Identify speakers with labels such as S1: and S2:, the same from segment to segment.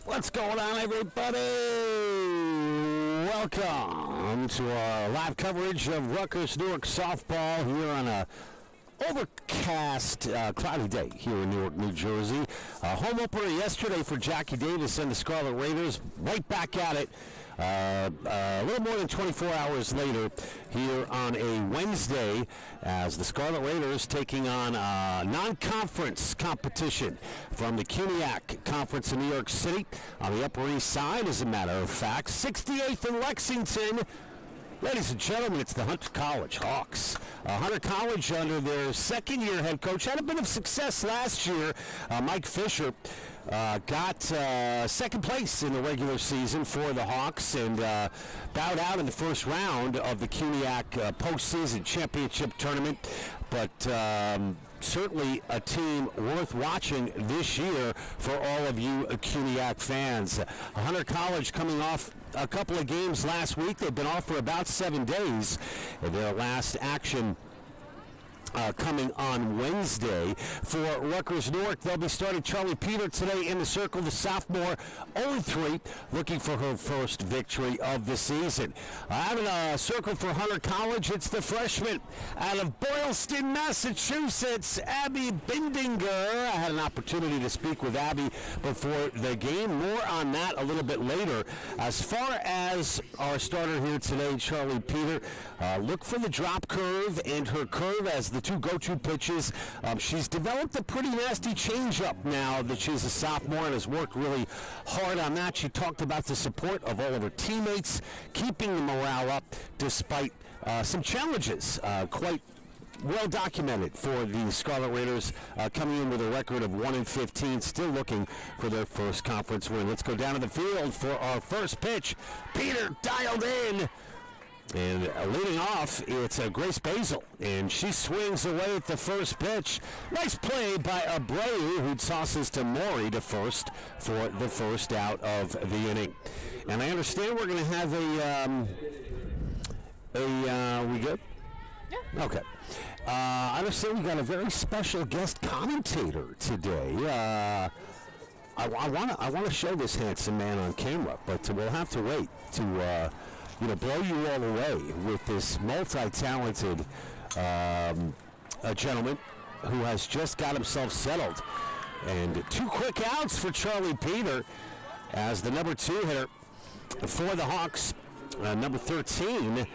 S1: What's going on, everybody? Welcome to our live coverage of Rutgers Newark softball here on a overcast, cloudy day here in Newark, New Jersey. Home opener yesterday for Jackie Davis and the Scarlet Raiders. Right back at it a little more than 24 hours later here on a Wednesday as the Scarlet Raiders taking on non-conference competition from the CUNYAC Conference in New York City on the Upper East Side, as a matter of fact. 68th in Lexington. Ladies and gentlemen, it's the Hunter College Hawks. Hunter College, under their second-year head coach, had a bit of success last year. Mike Fisher got second place in the regular season for the Hawks and bowed out in the first round of the CUNYAC postseason championship tournament. But certainly a team worth watching this year for all of you CUNYAC fans. Hunter College coming off a couple of games last week. They've been off for about 7 days. Their last action coming on Wednesday. For Rutgers Newark, they'll be starting Charlie Peter today in the circle, the sophomore, 0-3, looking for her first victory of the season. Having a circle for Hunter College, it's the freshman out of Boylston, Massachusetts, Abby Bindinger. I had an opportunity to speak with Abby before the game. More on that a little bit later. As far as our starter here today, Charlie Peter, look for the drop curve and her curve as the two go-to pitches. She's developed a pretty nasty changeup now that she's a sophomore and has worked really hard on that. She talked about the support of all of her teammates, keeping the morale up despite some challenges, quite well documented for the Scarlet Raiders, coming in with a record of 1-15, still looking for their first conference win. Let's go down to the field for our first pitch. Peter dialed in. And leading off, it's Grace Basil, and she swings away at the first pitch. Nice play by Abreu, who tosses to Maury to first for the first out of the inning. And I understand we're going to have we good? Yeah. Okay. I understand we got a very special guest commentator today. I want to show this handsome man on camera, but we'll have to wait to blow you all away with this multi-talented gentleman who has just got himself settled. And 2 quick outs for Charlie Peter as the number 2 hitter for the Hawks. Number 13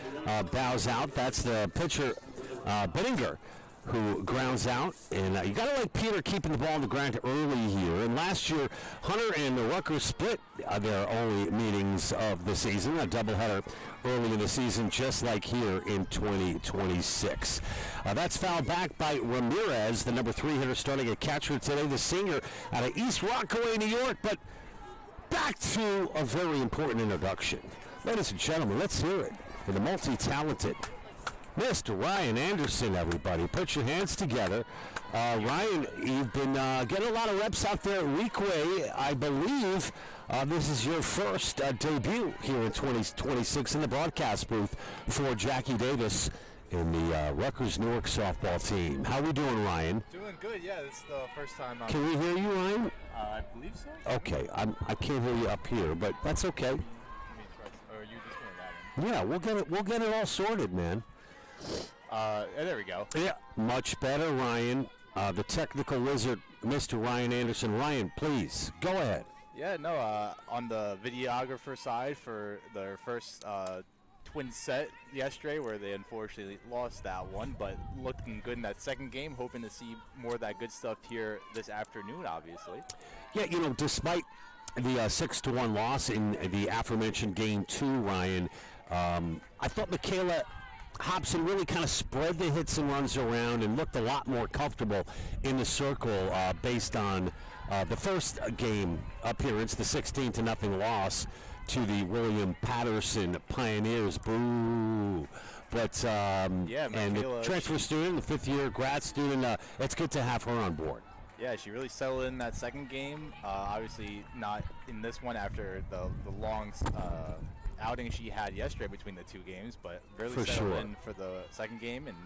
S1: bows out. That's the pitcher, Bittinger, who grounds out. And you got to like Peter keeping the ball on the ground early here. And last year, Hunter and the Rutgers split their only meetings of the season, a doubleheader early in the season, just like here in 2026. That's fouled back by Ramirez, the number 3 hitter starting at catcher today, the senior out of East Rockaway, New York. But back to a very important introduction. Ladies and gentlemen, let's hear it for the multi-talented Mr. Ryan Anderson, everybody. Put your hands together. Ryan, you've been getting a lot of reps out there at Weequay. I believe this is your first debut here in 2026 in the broadcast booth for Jackie Davis in the Rutgers Newark softball team. How are we doing, Ryan?
S2: Doing good, yeah. This is the first time
S1: Can we hear you, Ryan?
S2: I believe so.
S1: Okay, I can't hear you up here, but that's okay.
S2: Let me try. Or are you just going that one?
S1: Yeah, we'll get it all sorted, man.
S2: There we go.
S1: Yeah, much better, Ryan. The technical wizard, Mr. Ryan Anderson. Ryan, please, go ahead.
S2: Yeah, no, on the videographer side for their first twin set yesterday, where they unfortunately lost that one, but looking good in that second game, hoping to see more of that good stuff here this afternoon, obviously.
S1: Yeah, despite the 6-1 loss in the aforementioned game 2, Ryan, I thought Michaela Hobson really kind of spread the hits and runs around and looked a lot more comfortable in the circle based on the first game appearance, the 16-0 loss to the William Patterson Pioneers. Boo! But and the transfer student, the fifth-year grad student, it's good to have her on board.
S2: Yeah, she really settled in that second game. Obviously not in this one after the long outing she had yesterday between the two games, but really settled in for the second game. And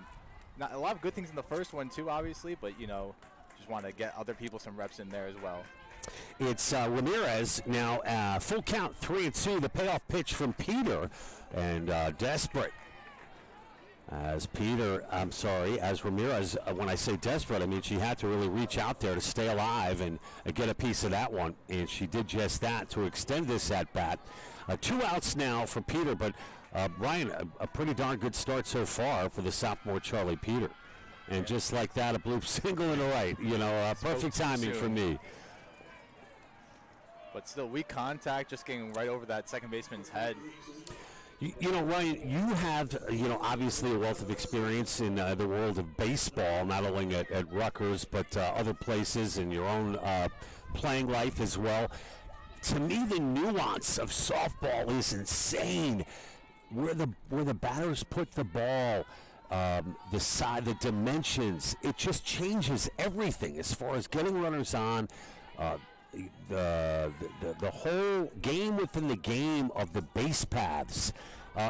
S2: not a lot of good things in the first one too, obviously, but just want to get other people some reps in there as well.
S1: It's Ramirez now, full count, 3-2. The payoff pitch from Peter, and desperate. As Ramirez, when I say desperate, I mean she had to really reach out there to stay alive and get a piece of that one, and she did just that to extend this at-bat. 2 outs now for Peter, but Ryan, a pretty darn good start so far for the sophomore Charlie Peter. And just like that, a bloop single in the right, perfect timing for me.
S2: But still, weak contact, just getting right over that second baseman's head.
S1: Ryan, you have, obviously a wealth of experience in the world of baseball, not only at Rutgers, but other places in your own playing life as well. To me, the nuance of softball is insane. Where the batters put the ball, the side, the dimensions, it just changes everything as far as getting runners on. The whole game within the game of the base paths.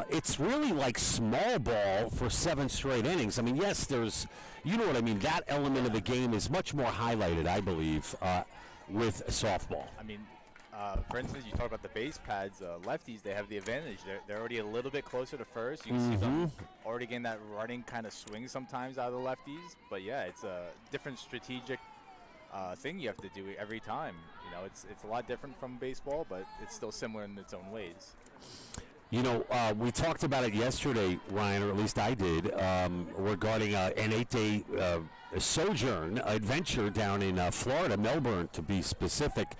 S1: It's really like small ball for 7 straight innings. I mean, yes, there's, you know what I mean, that element of the game is much more highlighted, I believe, with softball.
S2: I mean, for instance, you talk about the base pads, lefties, they have the advantage. They're already a little bit closer to first. You can see them already getting that running kind of swing sometimes out of the lefties. But yeah, it's a different strategic thing you have to do every time. It's a lot different from baseball, but it's still similar in its own ways.
S1: We talked about it yesterday, Ryan, or at least I did, regarding an 8-day sojourn adventure down in Florida, Melbourne to be specific,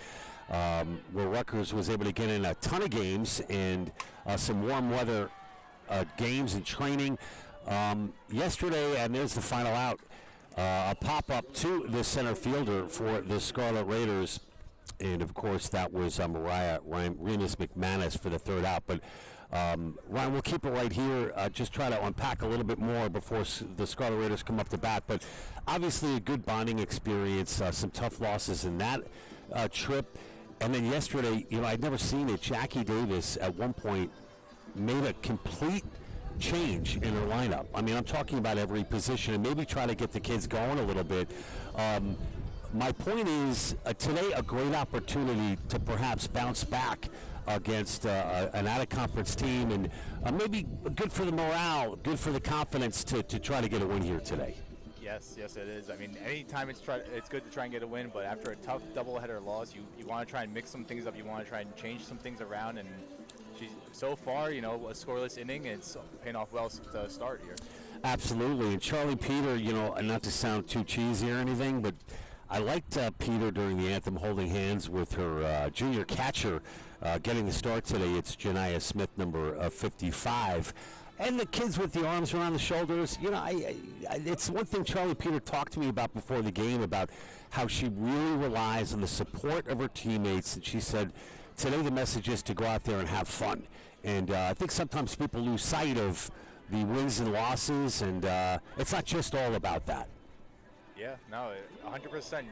S1: where Rutgers was able to get in a ton of games and some warm weather games and training. Yesterday, and there's the final out, a pop-up to the center fielder for the Scarlet Raiders. And, of course, that was Remus McManus for the third out. But, Ryan, we'll keep it right here, just try to unpack a little bit more before the Scarlet Raiders come up to bat. But, obviously, a good bonding experience, some tough losses in that trip. And then yesterday, I'd never seen it. Jackie Davis, at one point, made a complete change in her lineup. I mean, I'm talking about every position and maybe try to get the kids going a little bit. My point is, today a great opportunity to perhaps bounce back against an out-of-conference team, and maybe good for the morale, good for the confidence to try to get a win here today.
S2: Yes, it is. I mean, anytime it's good to try and get a win, but after a tough doubleheader loss, you want to try and mix some things up. You want to try and change some things around, and so far, a scoreless inning, it's paying off well to start here.
S1: Absolutely, and Charlie Peter, not to sound too cheesy or anything, but I liked Peter during the anthem holding hands with her junior catcher getting the start today. It's Janiah Smith, number 55. And the kids with the arms around the shoulders, it's one thing Charlie Peter talked to me about before the game, about how she really relies on the support of her teammates. And she said, today the message is to go out there and have fun. And I think sometimes people lose sight of the wins and losses, and it's not just all about that.
S2: Yeah, no, 100%.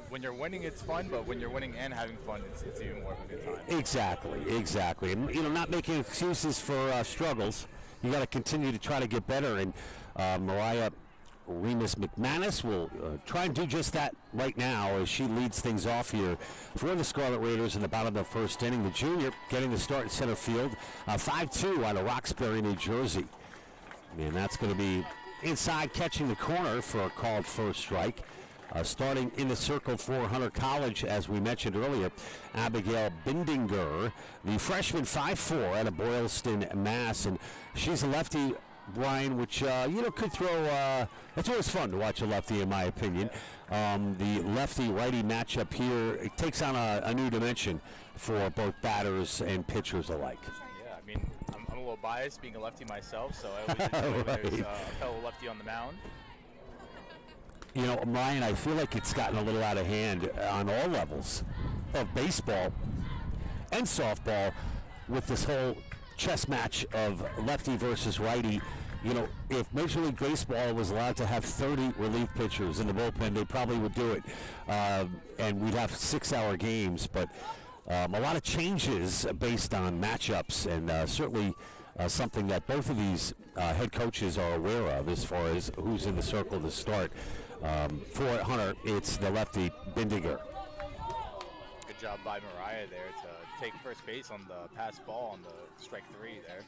S2: When you're winning, it's fun, but when you're winning and having fun, it's even more of a good time.
S1: Exactly. And, not making excuses for struggles. You got to continue to try to get better. And Remus McManus will try and do just that right now as she leads things off here for the Scarlet Raiders in the bottom of the first inning. The junior getting the start in center field, 5-2 out of Roxbury, New Jersey. And that's going to be inside, catching the corner for a called first strike. Starting in the circle for Hunter College, as we mentioned earlier, Abigail Bindinger, the freshman, 5'4", out of Boylston, Mass. And she's a lefty, Brian, which, could throw, it's always fun to watch a lefty, in my opinion. The lefty-righty matchup here, it takes on a new dimension for both batters and pitchers alike.
S2: Yeah, I mean, I'm a little biased being a lefty myself, so I always enjoy when there's a fellow lefty on the mound.
S1: Ryan, I feel like it's gotten a little out of hand on all levels of baseball and softball with this whole chess match of lefty versus righty. If Major League Baseball was allowed to have 30 relief pitchers in the bullpen, they probably would do it. And we'd have 6-hour games. But a lot of changes based on matchups, and certainly something that both of these head coaches are aware of as far as who's in the circle to start. For Hunter, it's the lefty, Bindinger.
S2: job by Mariah there to take first base on the pass ball on the strike 3 there.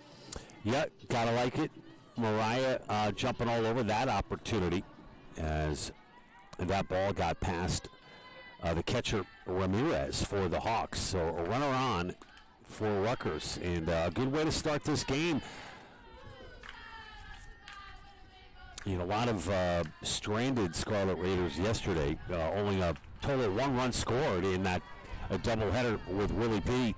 S1: Yeah, gotta like it. Mariah jumping all over that opportunity as that ball got past the catcher Ramirez for the Hawks. So a runner on for Rutgers, and a good way to start this game. You know, a lot of stranded Scarlet Raiders yesterday. Only a total of 1 run scored in that doubleheader with Willie P.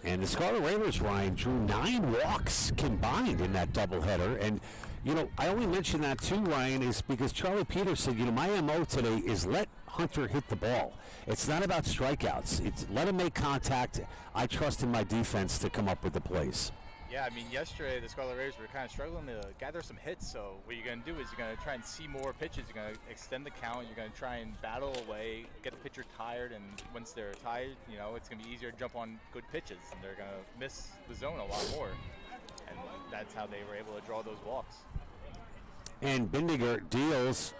S1: And the Scarlet Raiders, Ryan, drew 9 walks combined in that doubleheader. And, you know, I only mention that too, Ryan, is because Charlie Peters said, you know, my MO today is let Hunter hit the ball. It's not about strikeouts. It's let him make contact. I trust in my defense to come up with the plays.
S2: Yeah, I mean, yesterday the Scarlet Raiders were kind of struggling to gather some hits, so what you're going to do is you're going to try and see more pitches. You're going to extend the count. You're going to try and battle away, get the pitcher tired, and once they're tired, you know, it's going to be easier to jump on good pitches, and they're going to miss the zone a lot more. And that's how they were able to draw those walks.
S1: And Bindiger deals,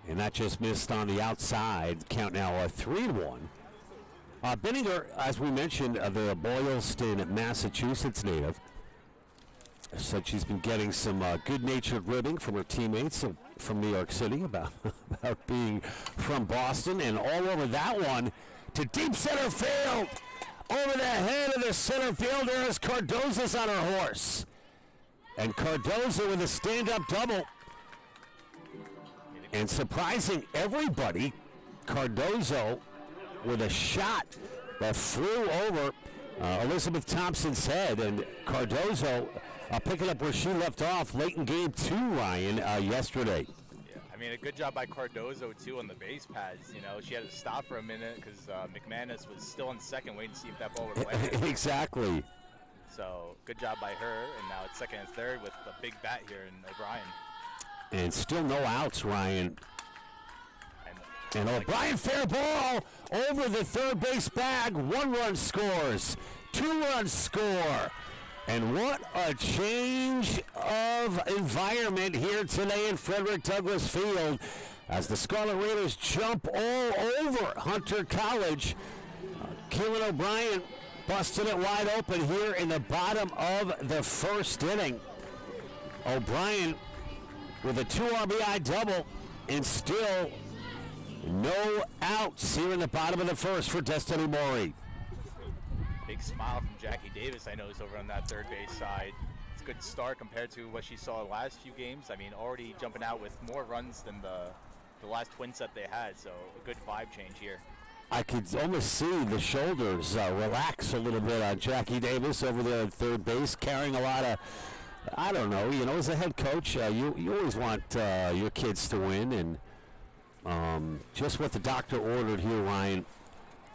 S1: and that just missed on the outside. Count now 3-1. Bindiger, as we mentioned, the Boylston, Massachusetts native, said she's been getting some good-natured ribbing from her teammates from New York City about being from Boston, and all over that one to deep center field. Over the head of the center fielder is Cardozo's on her horse. And Cardozo with a stand-up double. And surprising everybody, Cardozo with a shot that flew over Elizabeth Thompson's head, and Cardozo picking up where she left off late in game 2, Ryan, yesterday.
S2: Yeah, I mean, a good job by Cardozo, too, on the base pads. You know, she had to stop for a minute because McManus was still on second waiting to see if that ball would land.
S1: Exactly.
S2: So, good job by her, and now it's second and third with a big bat here in O'Brien.
S1: And still no outs, Ryan. And O'Brien, fair ball over the third base bag. 1 run scores, 2 runs score. And what a change of environment here today in Frederick Douglass Field as the Scarlet Raiders jump all over Hunter College. Keelan O'Brien busted it wide open here in the bottom of the first inning. O'Brien with a 2 RBI double, and still no outs here in the bottom of the first for Destiny Maury.
S2: Big smile from Jackie Davis, I noticed, over on that third base side. It's a good start compared to what she saw the last few games. I mean, already jumping out with more runs than the last twin set they had, so a good vibe change here.
S1: I could almost see the shoulders relax a little bit on Jackie Davis over there at third base, carrying a lot of, I don't know, you know, as a head coach, you always want your kids to win, and just what the doctor ordered here, Ryan,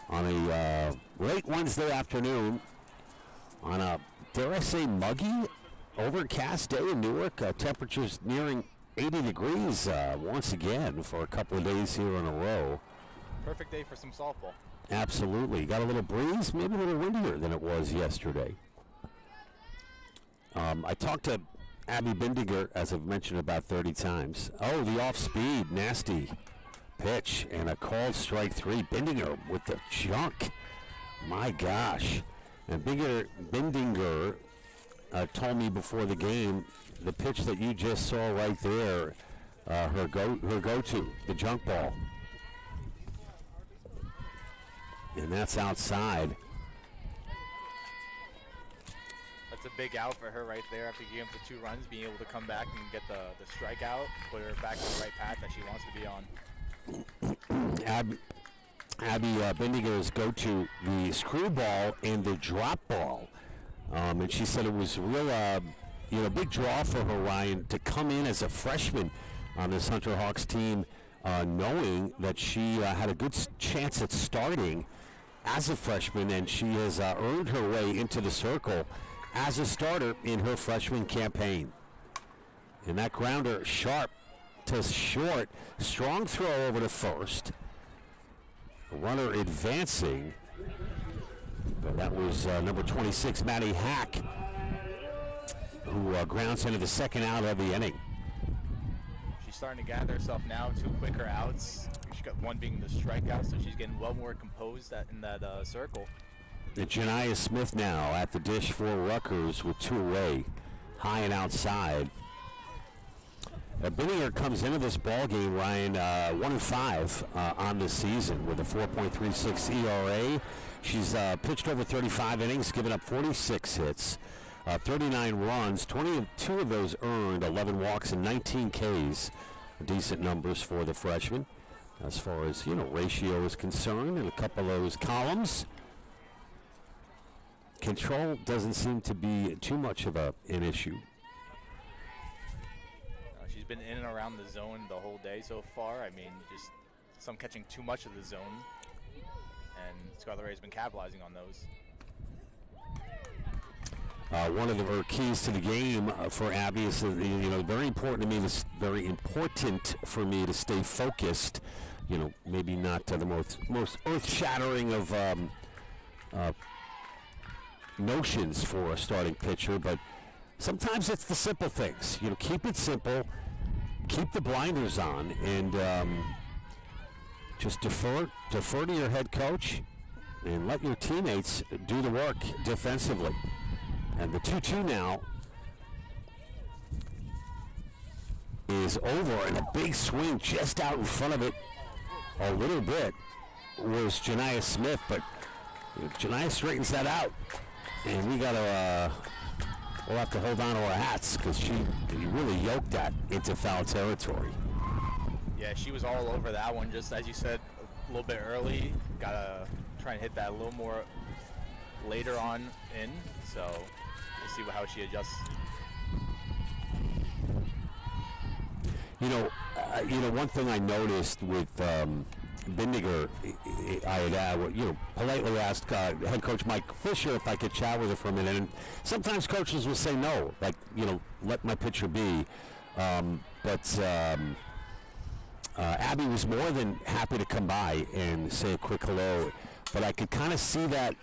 S1: on a late Wednesday afternoon on a, dare I say, muggy, overcast day in Newark. Temperatures nearing 80 degrees once again for a couple of days here in a row.
S2: Perfect day for some softball.
S1: Absolutely. Got a little breeze, maybe a little windier than it was yesterday. I talked to Abby Bindiger, as I've mentioned about 30 times. Oh, the off-speed, nasty pitch, and a called strike 3. Bindiger with the junk. My gosh. And Bindiger told me before the game, the pitch that you just saw right there, her go-to, the junk ball. And that's outside.
S2: That's a big out for her right there after giving up the 2 runs, being able to come back and get the strikeout, put her back on the right path that she wants to be on.
S1: Abby Bindiger's go-to, the screwball and the drop ball. And she said it was real, big draw for her, Ryan, to come in as a freshman on this Hunter Hawks team, knowing that she had a good chance at starting as a freshman, and she has earned her way into the circle as a starter in her freshman campaign. And that grounder sharp to short, strong throw over to first. Runner advancing. But that was number 26, Maddie Hack, who grounds into the second out of the inning.
S2: She's starting to gather herself now, 2 quicker outs. She got one being the strikeout, so she's getting well more composed in that circle.
S1: Janiah Smith now at the dish for Rutgers with 2 away, high and outside. Binninger comes into this ball game, Ryan, 1-5 on the season with a 4.36 ERA. She's pitched over 35 innings, given up 46 hits, 39 runs, 22 of those earned, 11 walks, and 19 Ks. Decent numbers for the freshman as far as, ratio is concerned in a couple of those columns. Control doesn't seem to be too much of an issue.
S2: She's been in and around the zone the whole day so far. I mean, just some catching too much of the zone, and Scarlet Raiders has been capitalizing on those.
S1: One of her keys to the game for Abby is, very important to me. This very important for me to stay focused. Maybe not the most earth-shattering of notions for a starting pitcher, but sometimes it's the simple things. Keep it simple, keep the blinders on, and just defer to your head coach, and let your teammates do the work defensively. And the 2-2 now is over, and a big swing just out in front of it a little bit was Janiah Smith, but Janiah straightens that out, and we'll have to hold on to our hats because she really yoked that into foul territory.
S2: Yeah, she was all over that one, just as you said a little bit early. Gotta try and hit that a little more later on in, so we'll see how she adjusts.
S1: One thing I noticed with Binninger, I had politely asked head coach Mike Fisher if I could chat with her for a minute, and sometimes coaches will say no, like, let my pitcher be. But Abby was more than happy to come by and say a quick hello, but I could kind of see that,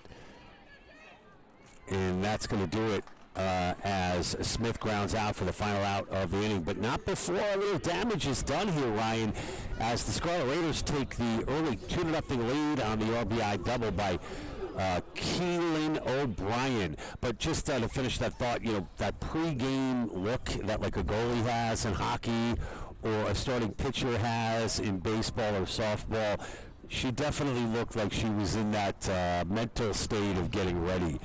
S1: and that's going to do it as Smith grounds out for the final out of the inning, but not before a little damage is done here, Ryan, as the Scarlet Raiders take the early 2-0 lead on the RBI double by Keelan O'Brien. But just to finish that thought, that pregame look that like a goalie has in hockey or a starting pitcher has in baseball or softball, she definitely looked like she was in that mental state of getting ready,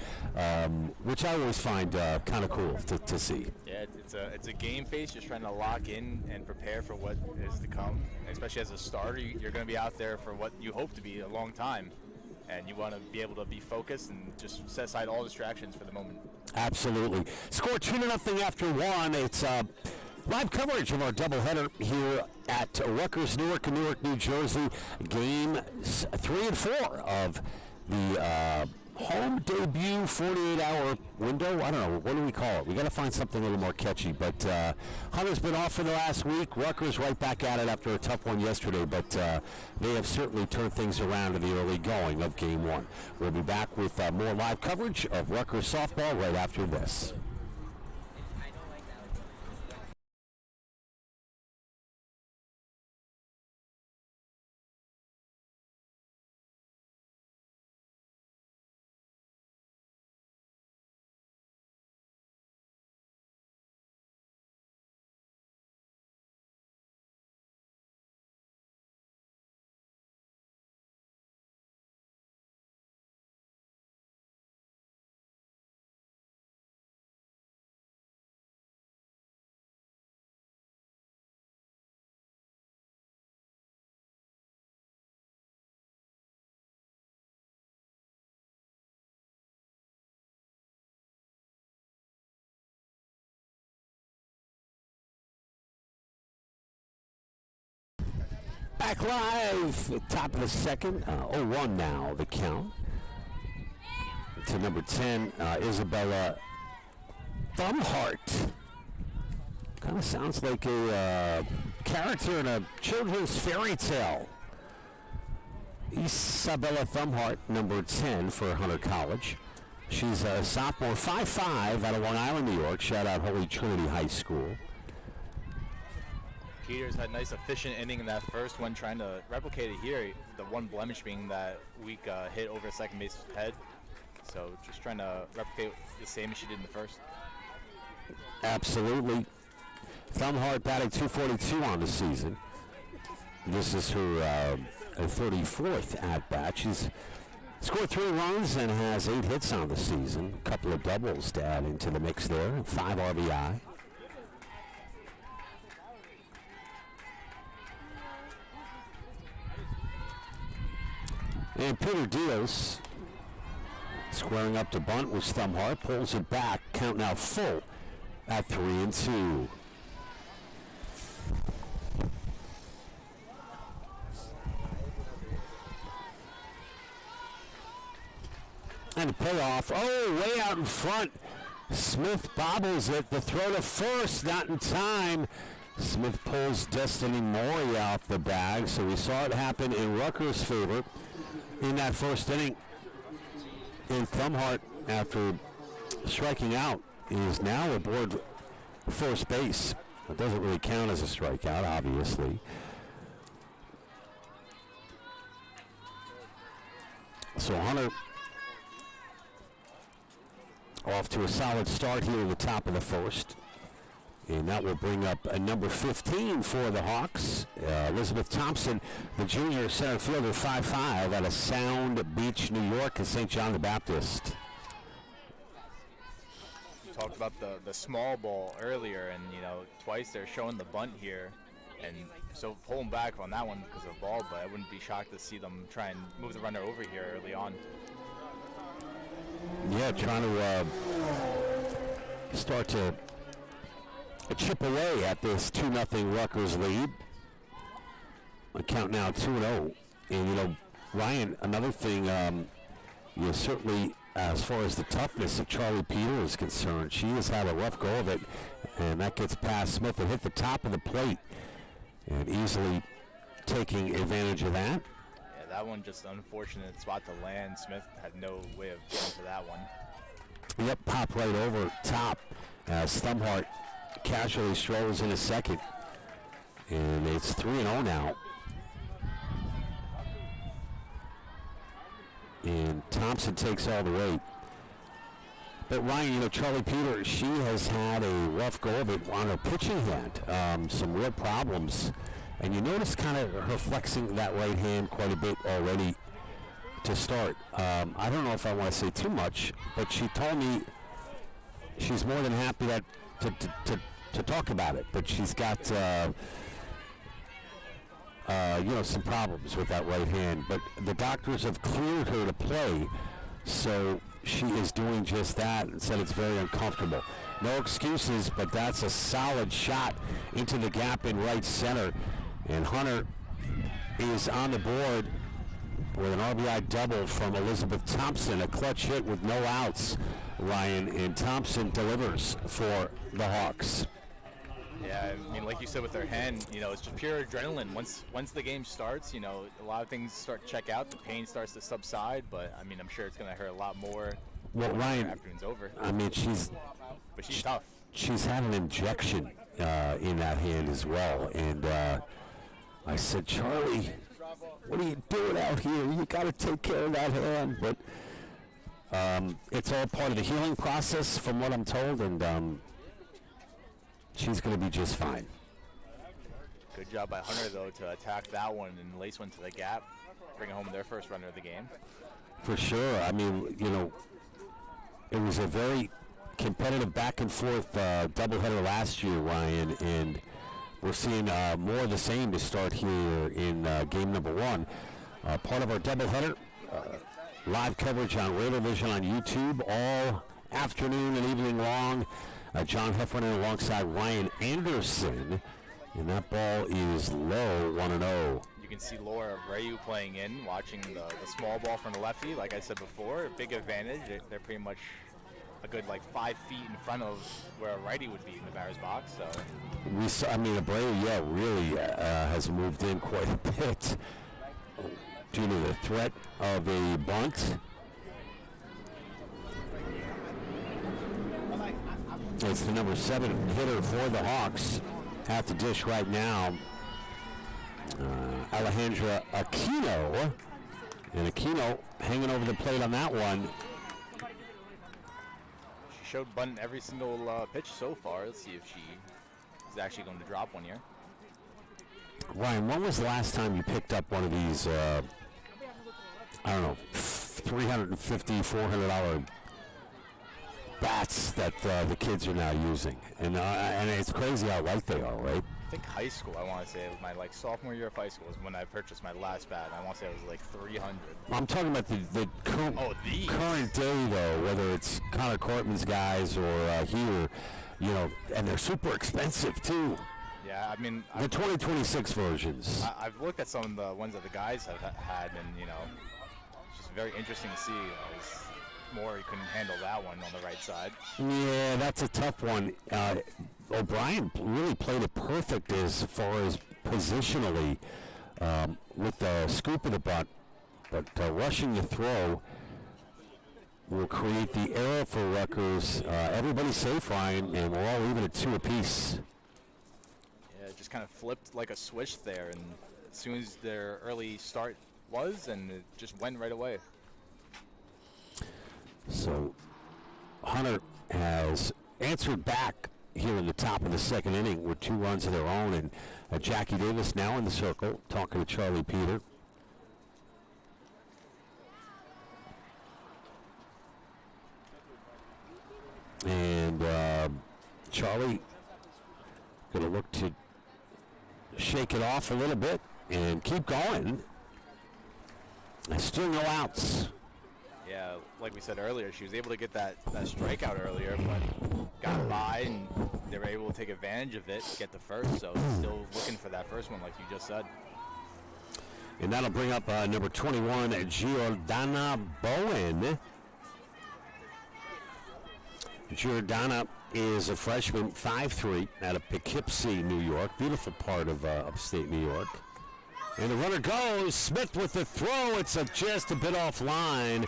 S1: which I always find kind of cool to see.
S2: Yeah, it's a game face, just trying to lock in and prepare for what is to come. Especially as a starter, you're going to be out there for what you hope to be a long time, and you want to be able to be focused and just set aside all distractions for the moment.
S1: Absolutely. Score 2-0 after one. It's live coverage of our doubleheader here at Rutgers Newark in Newark, New Jersey. Game 3 and 4 of the home debut 48-hour window. I don't know, what do we call it? We got to find something a little more catchy. But Hunter's been off for the last week. Rutgers right back at it after a tough one yesterday. But they have certainly turned things around in the early going of Game 1. We'll be back with more live coverage of Rutgers softball right after this. Back live, top of the second, 0-1 now, the count. To number 10, Isabella Thumbheart. Kind of sounds like a character in a children's fairy tale. Isabella Thumbheart, number 10 for Hunter College. She's a sophomore, 5'5", out of Long Island, New York. Shout out Holy Trinity High School.
S2: Peters had a nice efficient inning in that first one, trying to replicate it here. The one blemish being that weak hit over second base's head. So just trying to replicate the same as she did in the first.
S1: Absolutely. Thumhart batting .242 on the season. This is her 34th at-bat. She's scored 3 runs and has 8 hits on the season. A couple of doubles to add into the mix there. 5 RBI. And Peter Diaz squaring up to bunt with Thumhart. Pulls it back. Count now full at 3-2. And a payoff. Oh, way out in front. Smith bobbles it. The throw to first, not in time. Smith pulls Destiny Mori off the bag. So we saw it happen in Rutgers' favor in that first inning. And Thumhart, after striking out, is now aboard first base. It doesn't really count as a strikeout, obviously. So Hunter off to a solid start here at the top of the first. And that will bring up a number 15 for the Hawks. Elizabeth Thompson, the junior center fielder, 5'5", out of Sound Beach, New York, and St. John the Baptist.
S2: Talked about the small ball earlier, and twice they're showing the bunt here, and so pulling back on that one because of the ball, but I wouldn't be shocked to see them try and move the runner over here early on.
S1: Yeah, trying to start to chip away at this 2-0 Rutgers lead. I count now 2-0. And Ryan, another thing, certainly as far as the toughness of Charlie Peter is concerned, she has had a rough go of it, and that gets past Smith and hit the top of the plate, and easily taking advantage of that.
S2: Yeah, that one just an unfortunate spot to land. Smith had no way of getting to that one.
S1: Yep, pop right over top as Thumhart casually strolls in a second, and it's 3-0 now. And Thompson takes all the weight. But Ryan, Charlie Peter, she has had a rough go of it on her pitching hand. Some real problems. And you notice kind of her flexing that right hand quite a bit already to start. I don't know if I want to say too much, but she told me she's more than happy to talk about it. But she's got some problems with that right hand, but the doctors have cleared her to play, so she is doing just that and said it's very uncomfortable. No excuses, but that's a solid shot into the gap in right center, and Hunter is on the board with an RBI double from Elizabeth Thompson, a clutch hit with no outs, Ryan, and Thompson delivers for the Hawks.
S2: Yeah, I mean, like you said with her hand, it's just pure adrenaline. Once the game starts, a lot of things start to check out. The pain starts to subside, but I mean, I'm sure it's going to hurt a lot more.
S1: Well, Ryan,
S2: afternoon's over.
S1: I mean, she's
S2: tough.
S1: She's had an injection in that hand as well, and I said, Charlie, what are you doing out here? You got to take care of that hand. But it's all part of the healing process, from what I'm told, and she's going to be just fine.
S2: Good job by Hunter, though, to attack that one and lace one to the gap, bring home their first runner of the game.
S1: For sure. I mean, it was a very competitive back-and-forth doubleheader last year, Ryan, and we're seeing more of the same to start here in game number 1. Part of our doubleheader, live coverage on Raider Vision on YouTube all afternoon and evening long. John Heffernan alongside Ryan Anderson, and that ball is low, 1-0.
S2: You can see Laura Rayu playing in, watching the small ball from the lefty. Like I said before, a big advantage. They're pretty much a good 5 feet in front of where a righty would be in the batter's box. So
S1: we saw, Abreu, really has moved in quite a bit due to the threat of a bunt. It's the number 7 hitter for the Hawks. at the dish right now. Alejandra Aquino. And Aquino hanging over the plate on that one.
S2: She showed bunt every single pitch so far. Let's see if she is actually going to drop one here.
S1: Ryan, when was the last time you picked up one of these, I don't know, $350, $400 bats that the kids are now using? And it's crazy how light they are, right?
S2: I think high school, I want to say, my sophomore year of high school was when I purchased my last bat. I want to say it was like 300.
S1: I'm talking about the current day, though, whether it's Connor Cortman's guys or here, you know, and they're super expensive, too.
S2: Yeah, I mean...
S1: The 2026 versions.
S2: I've looked at some of the ones that the guys have had, and, you know, it's just very interesting to see. Maury couldn't handle that one on the right side.
S1: Yeah, that's a tough one. O'Brien really played it perfect as far as positionally with the scoop of the butt, but rushing the throw will create the error for Rutgers. Everybody's safe, Ryan, and we're all even at 2 apiece.
S2: Yeah, it just kind of flipped like a switch there, and as soon as their early start was, and it just went right away.
S1: So Hunter has answered back here in the top of the second inning with 2 runs of their own, and Jackie Davis now in the circle talking to Charlie Peter. And Charlie going to look to shake it off a little bit and keep going. There's still no outs.
S2: Yeah, like we said earlier, she was able to get that strikeout earlier, but got by, and they were able to take advantage of it, get the first, so still looking for that first one, like you just said.
S1: And that'll bring up number 21, Giordana Bowen. Giordana is a freshman, 5'3", out of Poughkeepsie, New York. Beautiful part of upstate New York. And the runner goes. Smith with the throw. It's just a bit offline.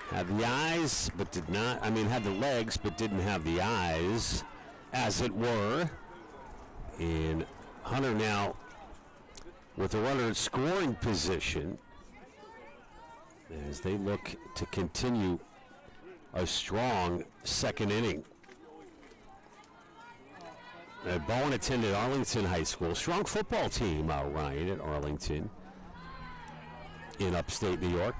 S1: Had the eyes, but did not. I mean, had the legs, but didn't have the eyes, as it were. And Hunter now with the runner in scoring position as they look to continue a strong second inning. Bowen attended Arlington High School. Strong football team, Ryan, at Arlington in upstate New York.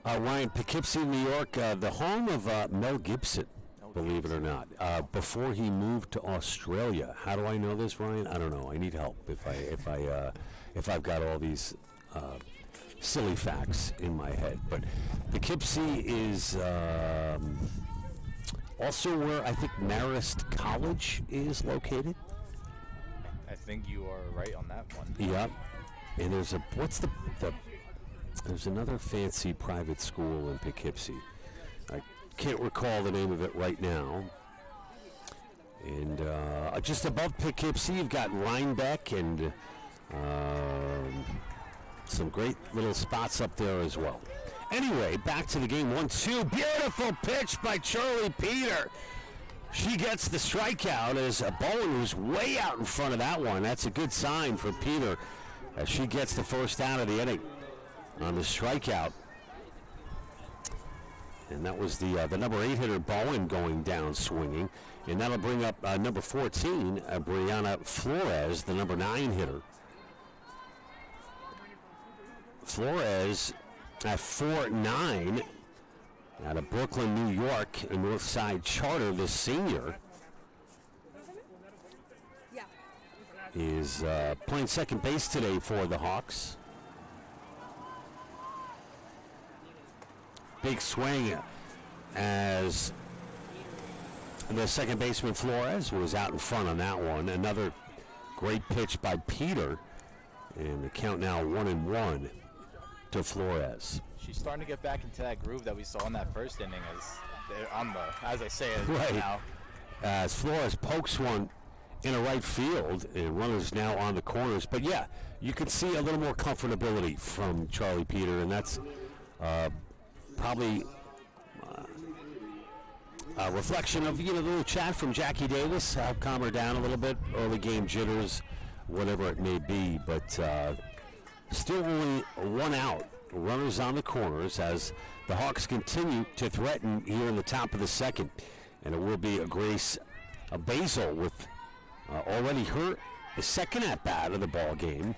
S1: Ryan, Poughkeepsie, New York, the home of Mel Gibson, believe it or not, before he moved to Australia. How do I know this, Ryan? I don't know. I need help if I've got all these silly facts in my head. But Poughkeepsie is also where I think Marist College is located.
S2: I think you are right on that one.
S1: Yep. And there's there's another fancy private school in Poughkeepsie. I can't recall the name of it right now. And just above Poughkeepsie, you've got Rhinebeck and some great little spots up there as well. Anyway, back to the game. 1-2. Beautiful pitch by Charlie Peter. She gets the strikeout as Bowen was way out in front of that one. That's a good sign for Peter as she gets the first out of the inning on the strikeout. And that was the number 8 hitter, Bowen, going down swinging. And that'll bring up number 14, Brianna Flores, the number 9 hitter. Flores at 4'9", out of Brooklyn, New York, a North Side Charter, the senior, is playing second base today for the Hawks. Big swing as the second baseman Flores was out in front on that one. Another great pitch by Peter, and the count now 1-1 to Flores.
S2: She's starting to get back into that groove that we saw in that first inning, as they're on the, as I say it
S1: right
S2: now.
S1: As Flores pokes one in a right field, and runners now on the corners. But yeah, you could see a little more comfortability from Charlie Peter, and that's probably reflection of, the little chat from Jackie Davis. Help calm her down a little bit. Early game jitters, whatever it may be. But still only one out. Runners on the corners as the Hawks continue to threaten here in the top of the second. And it will be a Grace Basil with already her second at-bat of the ball game.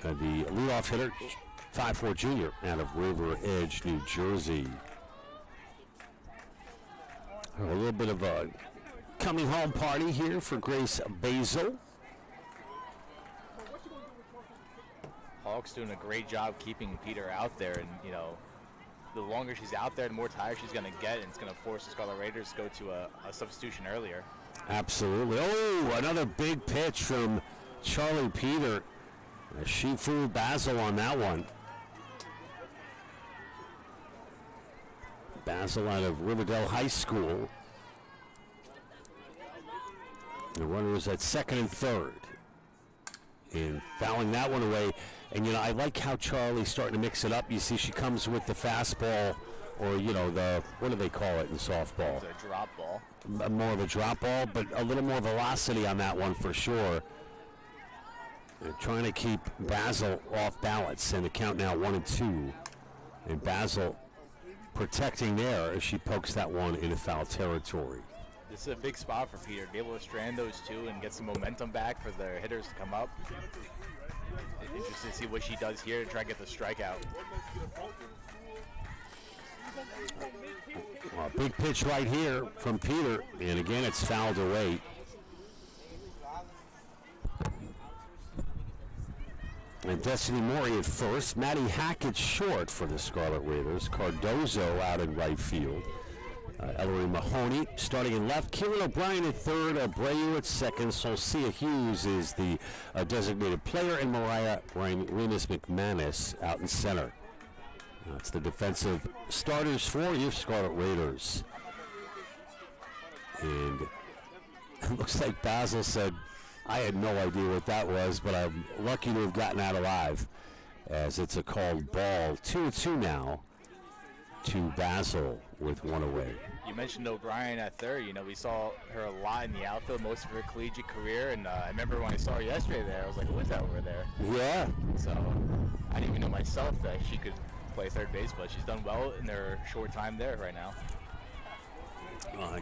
S1: The leadoff hitter, 5'4" junior out of River Edge, New Jersey. A little bit of a coming home party here for Grace Basil.
S2: Hawks doing a great job keeping Peter out there, and the longer she's out there, the more tired she's going to get, and it's going to force the Scarlet Raiders to go to a substitution earlier.
S1: Absolutely. Oh, another big pitch from Charlie Peter. She fooled Basil on that one. Basil out of Riverdale High School. The runner is at second and third. And fouling that one away. And, I like how Charlie's starting to mix it up. You see she comes with the fastball, or, what do they call it in softball?
S2: It's a drop ball.
S1: More of a drop ball, but a little more velocity on that one for sure. They're trying to keep Basil off balance, and the count now 1-2. And Basil protecting there as she pokes that one into foul territory.
S2: This is a big spot for Peter, be able to strand those two and get some momentum back for their hitters to come up. Interested to see what she does here to try to get the strikeout.
S1: Well, big pitch right here from Peter, and again it's fouled away. And Destiny Mori at first. Maddie Hackett short for the Scarlet Raiders. Cardozo out in right field. Ellery Mahoney starting in left. Kieran O'Brien at third. Abreu at second. Solcia Hughes is the designated player. And Mariah Remus McManus out in center. That's the defensive starters for your Scarlet Raiders. And it looks like Basil said, I had no idea what that was, but I'm lucky to have gotten out alive, as it's a called ball. 2-2 now to Basil with one away.
S2: You mentioned O'Brien at third. We saw her a lot in the outfield most of her collegiate career, and I remember when I saw her yesterday there, I was like, what's that over there?
S1: Yeah.
S2: So I didn't even know myself that she could play third base, but she's done well in her short time there right now.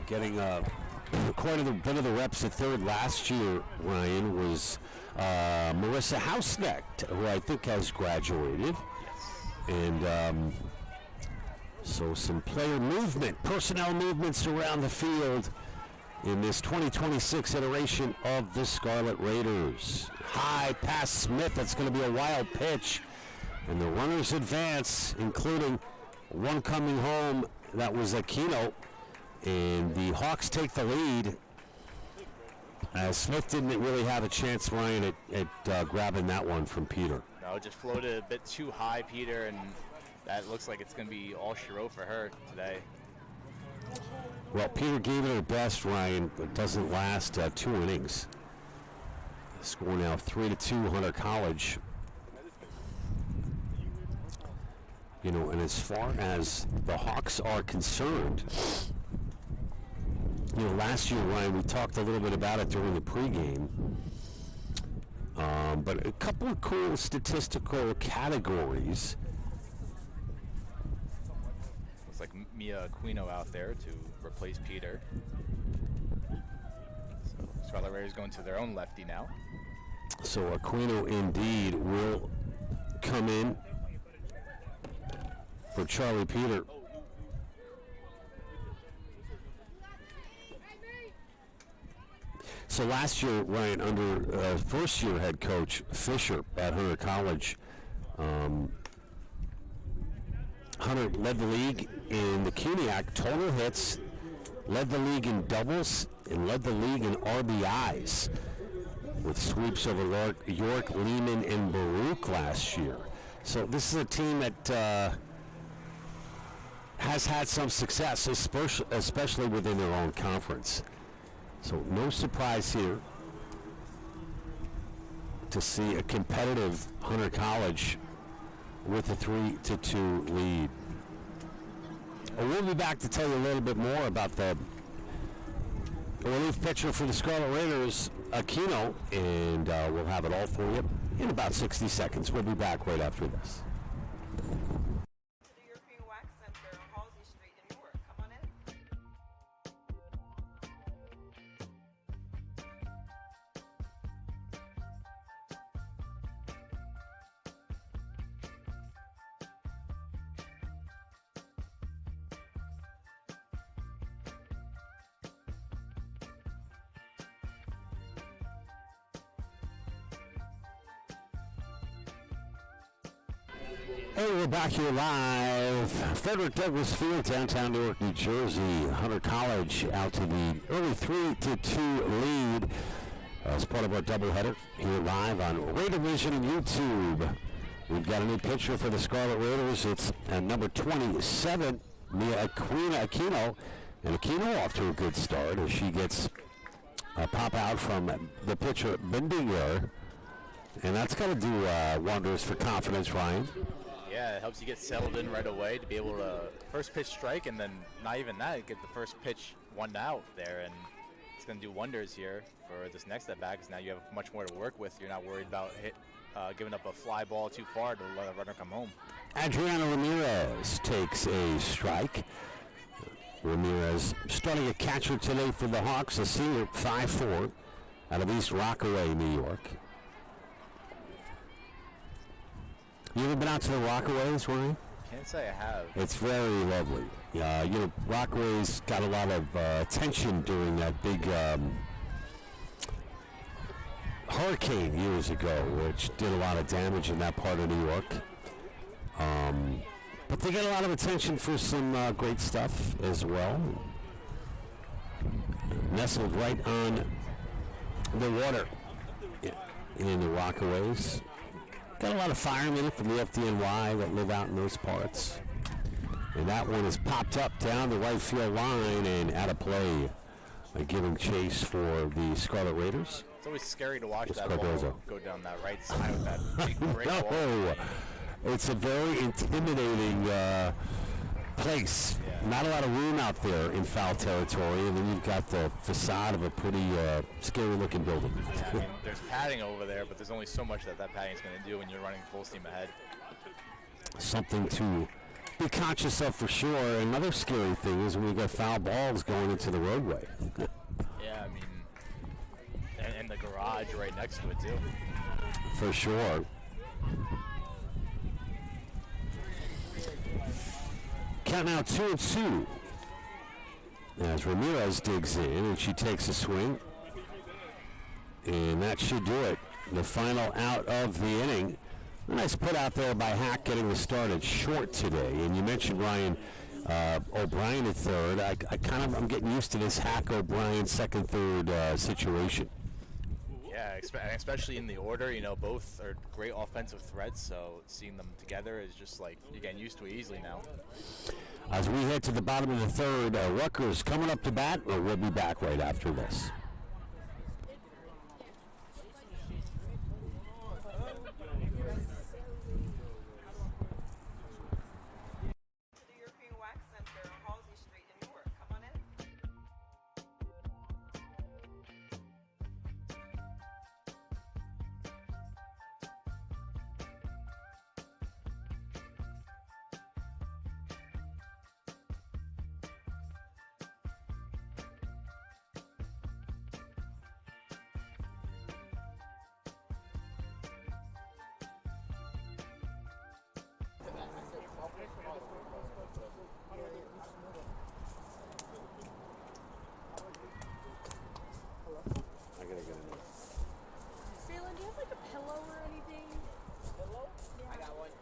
S1: Getting quite a bit of the reps at third last year, Ryan, was Marissa Hausnecht, who I think has graduated.
S2: Yes.
S1: And so some player movement, personnel movements around the field in this 2026 iteration of the Scarlet Raiders. High past Smith, that's going to be a wild pitch. And the runners advance, including one coming home, that was Aquino. And the Hawks take the lead. Smith didn't really have a chance, Ryan, at grabbing that one from Peter.
S2: No, just floated a bit too high, Peter, and that looks like it's going to be all she wrote for her today.
S1: Well, Peter gave it her best, Ryan, but doesn't last 2 innings. Score now 3-2, Hunter College. And as far as the Hawks are concerned, last year, Ryan, we talked a little bit about it during the pregame. But a couple of cool statistical categories.
S2: Looks like Mia Aquino out there to replace Peter. So Scarlet Raiders going to their own lefty now.
S1: So Aquino indeed will come in for Charlie Peter. So last year, Ryan, under first-year head coach Fisher at Hunter College, Hunter led the league in the CUNYAC total hits, led the league in doubles, and led the league in RBIs with sweeps over York, Lehman, and Baruch last year. So this is a team that has had some success, especially within their own conference. So no surprise here to see a competitive Hunter College with a 3-2 lead. We'll be back to tell you a little bit more about the Relief pitcher for the Scarlet Raiders, Aquino, and we'll have it all for you in about 60 seconds. We'll be back right after this.
S3: To the European Wax Center on Halsey Street in Newark. Come on in.
S1: Hey, we're back here live. Frederick Douglass Field, downtown Newark, New Jersey. Hunter College out to the early 3-2 lead as part of our doubleheader here live on Raider Vision and YouTube. We've got a new pitcher for the Scarlet Raiders. It's number 27, Mia Aquino. And Aquino off to a good start as she gets a pop out from the pitcher, Bendinger. And that's going to do wonders for confidence, Ryan.
S2: Yeah, it helps you get settled in right away to be able to first pitch strike, and then not even that, get the first pitch one out there, and it's going to do wonders here for this next at bat because now you have much more to work with. You're not worried about giving up a fly ball too far to let a runner come home.
S1: Adriana Ramirez takes a strike. Ramirez starting a catcher today for the Hawks, a senior, 5'4", out of East Rockaway, New York. You ever been out to the Rockaways, Ryan?
S2: Can't say I have.
S1: It's very lovely. Rockaway's got a lot of attention during that big hurricane years ago, which did a lot of damage in that part of New York. But they get a lot of attention for some great stuff as well. Nestled right on the water in the Rockaways. Got a lot of firemen from the FDNY that live out in those parts. And that one is popped up down the right field line and out of play. Giving chase for the Scarlet Raiders.
S2: It's always scary to watch that ball go down that right side with that big break ball.
S1: No, it's a very intimidating place.
S2: Yeah.
S1: Not a lot of room out there in foul territory, and then you've got the facade of a pretty scary-looking building.
S2: Yeah, I mean, there's padding over there, but there's only so much that padding is going to do when you're running full steam ahead.
S1: Something to be conscious of for sure. Another scary thing is when you got foul balls going into the roadway.
S2: Yeah, I mean, and the garage right next to it, too.
S1: For sure. Count now 2-2 as Ramirez digs in and she takes a swing, and that should do it. The final out of the inning. A nice put out there by Hack, getting the start at short today. And you mentioned Ryan O'Brien at third. I'm getting used to this Hack O'Brien second third situation.
S2: Yeah, especially in the order, both are great offensive threats, so seeing them together is just like you're getting used to it easily now.
S1: As we head to the bottom of the third, Rutgers coming up to bat, or we'll be back right after this.
S3: To the European Wax Center on Halsey Street in Newark. Come on in.
S4: Phelan, do you have like a pillow or anything? Pillow? Yeah. I got one.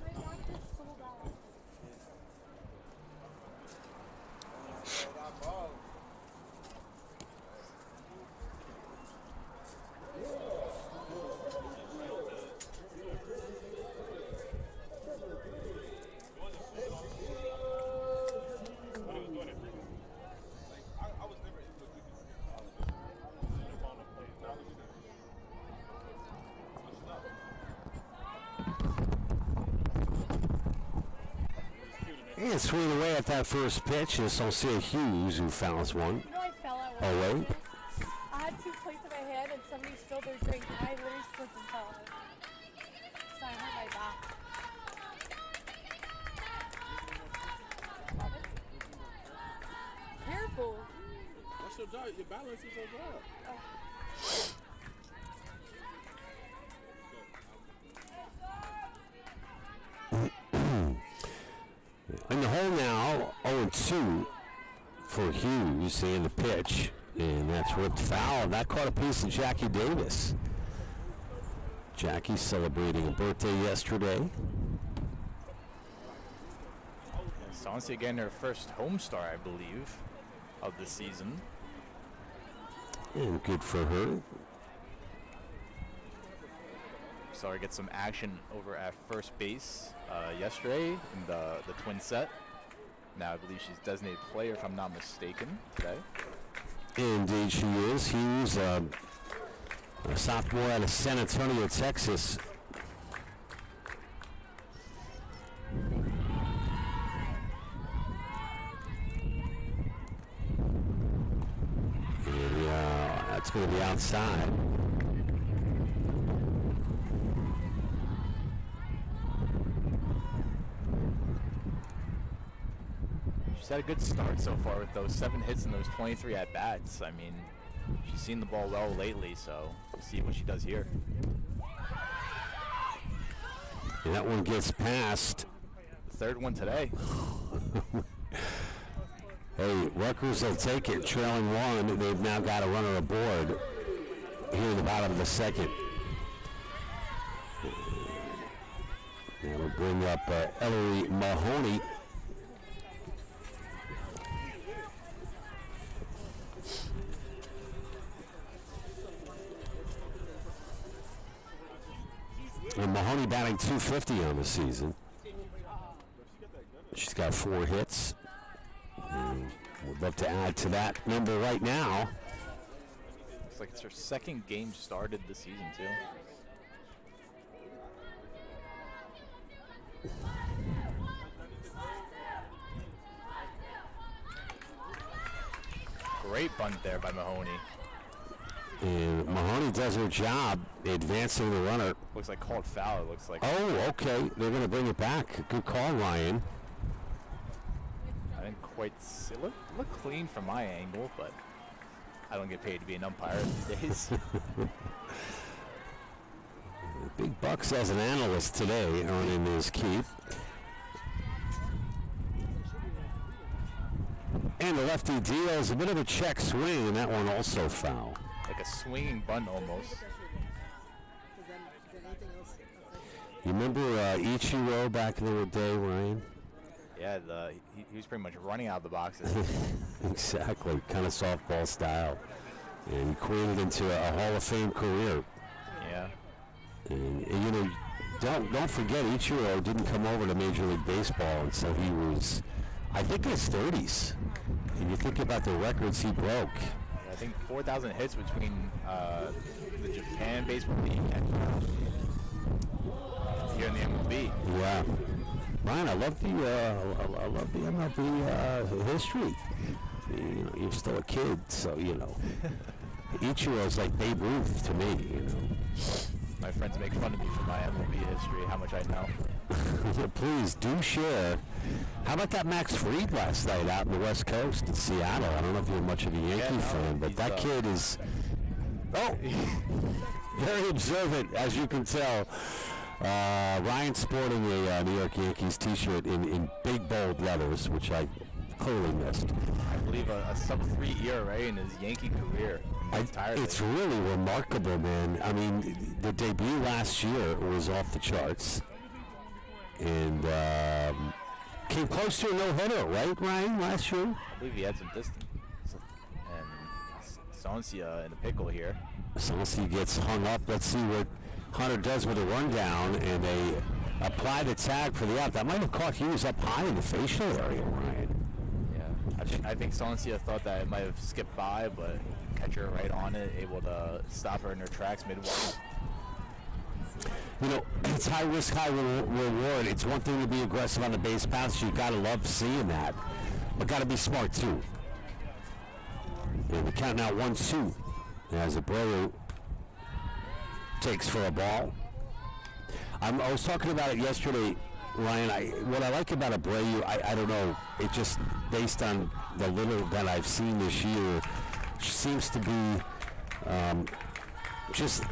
S4: My market sold out.
S1: And swing away at that first pitch is Socia Hughes, who fouls one.
S4: You know, I fell at one.
S1: Oh, wait.
S4: I had 2 plates in my hand and somebody spilled their drink. I literally slipped and fell. So I hurt my back. Careful.
S5: That's your job. Your balance is your job.
S1: In the hole now, 0-2 for Hughes in the pitch. And that's ripped foul. That caught a piece of Jackie Davis. Jackie celebrating a birthday yesterday.
S2: Soncia getting her first home star, I believe, of the season.
S1: And good for her.
S2: Saw her get some action over at first base yesterday in the twin set. Now I believe she's designated player, if I'm not mistaken, today.
S1: Indeed she is. Hughes, a sophomore out of San Antonio, Texas. And that's going to be outside.
S2: She's had a good start so far with those 7 hits and those 23 at-bats. I mean, she's seen the ball well lately, so we'll see what she does here.
S1: And that one gets past.
S2: The third one today.
S1: Hey, Rutgers will take it, trailing 1. They've now got a runner aboard here in the bottom of the second. And we'll bring up Ellery Mahoney. And Mahoney batting .250 on the season. She's got 4 hits. And we'd love to add to that number right now.
S2: Looks like it's her second game started this season, too. Great bunt there by Mahoney.
S1: And Mahoney does her job advancing the runner.
S2: Looks like called foul, it looks like.
S1: Oh, okay. They're going to bring it back. Good call, Ryan.
S2: I didn't quite see it. Looked clean from my angle, but I don't get paid to be an umpire these days.
S1: Big bucks as an analyst today, earning his keep. And the lefty deals a bit of a check swing, and that one also foul.
S2: Like a swinging bunt almost.
S1: You remember Ichiro back in the day, Ryan?
S2: Yeah, he was pretty much running out of the boxes.
S1: Exactly, kind of softball style. And he created into a Hall of Fame career.
S2: Yeah.
S1: And you know, don't forget, Ichiro didn't come over to Major League Baseball until he was, I think, in his 30s. And you think about the records he broke.
S2: Yeah, I think 4,000 hits between the Japan Baseball League and here in the MLB.
S1: Yeah. Ryan, I love the MLB history. You know, you're still a kid, so you know. Ichiro's like Babe Ruth to me, you know.
S2: My friends make fun of me for my MLB history, how much I know.
S1: Please do share. How about that Max Fried last night out in the West Coast in Seattle? I don't know if you're much of a Yankee fan, but that kid is very observant, as you can tell. Ryan sporting a New York Yankees t-shirt in big bold letters, which I clearly missed.
S2: I believe a sub-3 ERA in his Yankee career.
S1: It's really remarkable, man. I mean, the debut last year was off the charts. And came close to a no-hitter, right, Ryan, last year?
S2: I believe he had some distance. And Soncia in the pickle here.
S1: Soncia gets hung up. Let's see what Hunter does with a rundown, and they apply the tag for the out. That might have caught Hughes up high in the facial area, Ryan.
S2: Yeah, I think Soncia thought that it might have skipped by, but catcher right on it, able to stop her in her tracks midway.
S1: You know, it's high risk, high reward. It's one thing to be aggressive on the base paths. You gotta love seeing that, but gotta be smart too. And the count now 1-2 as Abreu takes for a ball. I was talking about it yesterday, Ryan. What I like about Abreu, I don't know, it just based on the little that I've seen this year, she seems to be just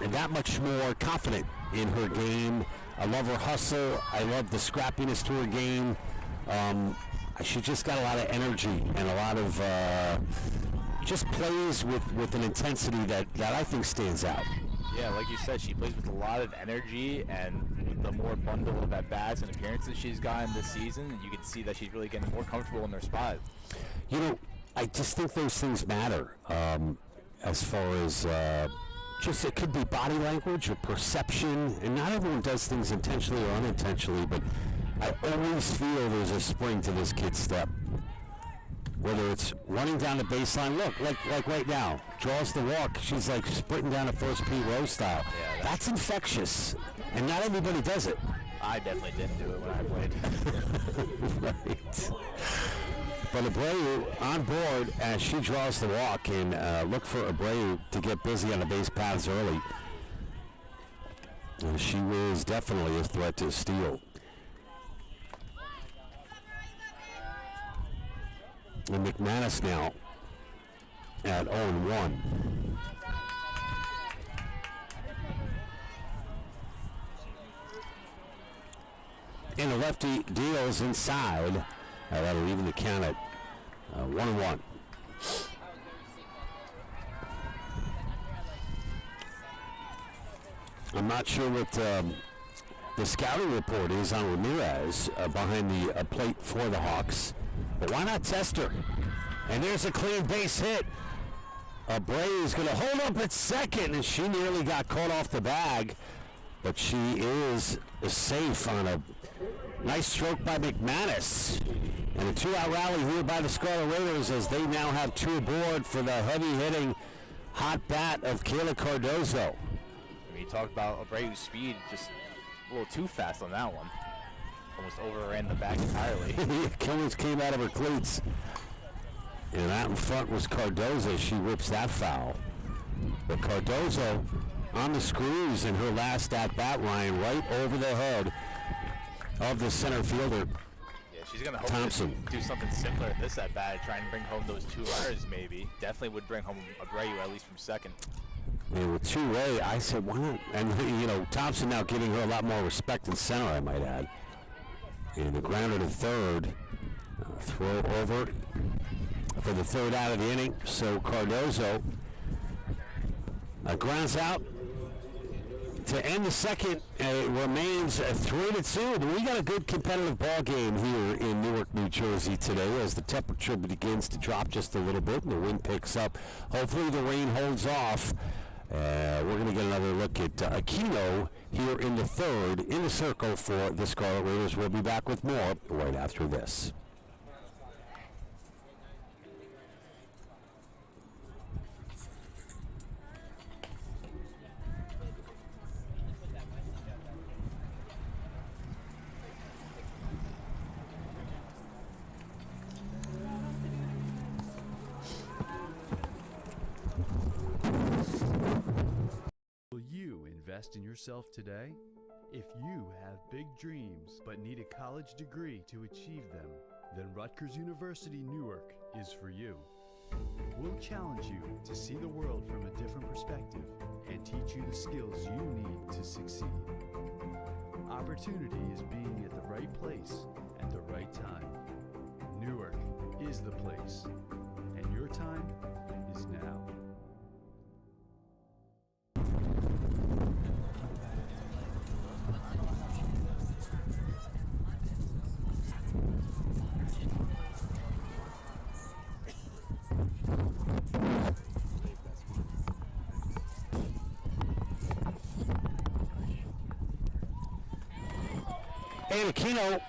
S1: that much more confident in her game. I love her hustle. I love the scrappiness to her game. She just got a lot of energy and a lot of just plays with an intensity that I think stands out.
S2: Yeah, like you said, she plays with a lot of energy, and with the more bundle of at-bats and appearances she's gotten this season, you can see that she's really getting more comfortable in her spot.
S1: You know, I just think those things matter as far as just it could be body language or perception, and not everyone does things intentionally or unintentionally, but I always feel there's a spring to this kid's step. Whether it's running down the baseline, look, like right now, draws the walk, she's like sprinting down the first Pete Rose style.
S2: Yeah,
S1: that's infectious, and not everybody does it.
S2: I definitely didn't do it when I played.
S1: Right. But Abreu on board as she draws the walk, and look for Abreu to get busy on the base paths early. And she was definitely a threat to steal. And McManus now at 0-1. And the lefty deals inside. That'll even the count at 1-1. I'm not sure what the scouting report is on Ramirez behind the plate for the Hawks. But why not test her? And there's a clean base hit. Abreu is going to hold up at second, and she nearly got caught off the bag. But she is safe on a nice stroke by McManus. And a two-out rally here by the Scarlet Raiders as they now have two aboard for the heavy-hitting hot bat of Kayla Cardozo.
S2: I mean, you talked about Abreu's speed, just a little too fast on that one. Almost overran the back entirely.
S1: Killings came out of her cleats. And out in front was Cardozo. She rips that foul. But Cardozo on the screws in her last at-bat, Ryan, right over the head of the center fielder.
S2: Yeah, she's going to hope
S1: Thompson.
S2: to do something similar at this at-bat, try and bring home those 2 runners maybe. Definitely would bring home Abreu at least from second.
S1: And with two-way, I said, why not? And, you know, Thompson now giving her a lot more respect in center, I might add. And the grounder to third. Throw over for the third out of the inning. So Cardozo grounds out to end the second. It remains 3-2. But we got a good competitive ball game here in Newark, New Jersey today as the temperature begins to drop just a little bit and the wind picks up. Hopefully the rain holds off. We're going to get another look at Aquino here in the third in the circle for the Scarlet Raiders. We'll be back with more right after this.
S6: Will you invest in yourself today? If you have big dreams but need a college degree to achieve them, then Rutgers University Newark is for you. We'll challenge you to see the world from a different perspective and teach you the skills you need to succeed. Opportunity is being at the right place at the right time. Newark is the place, and your time is now.
S1: And Aquino,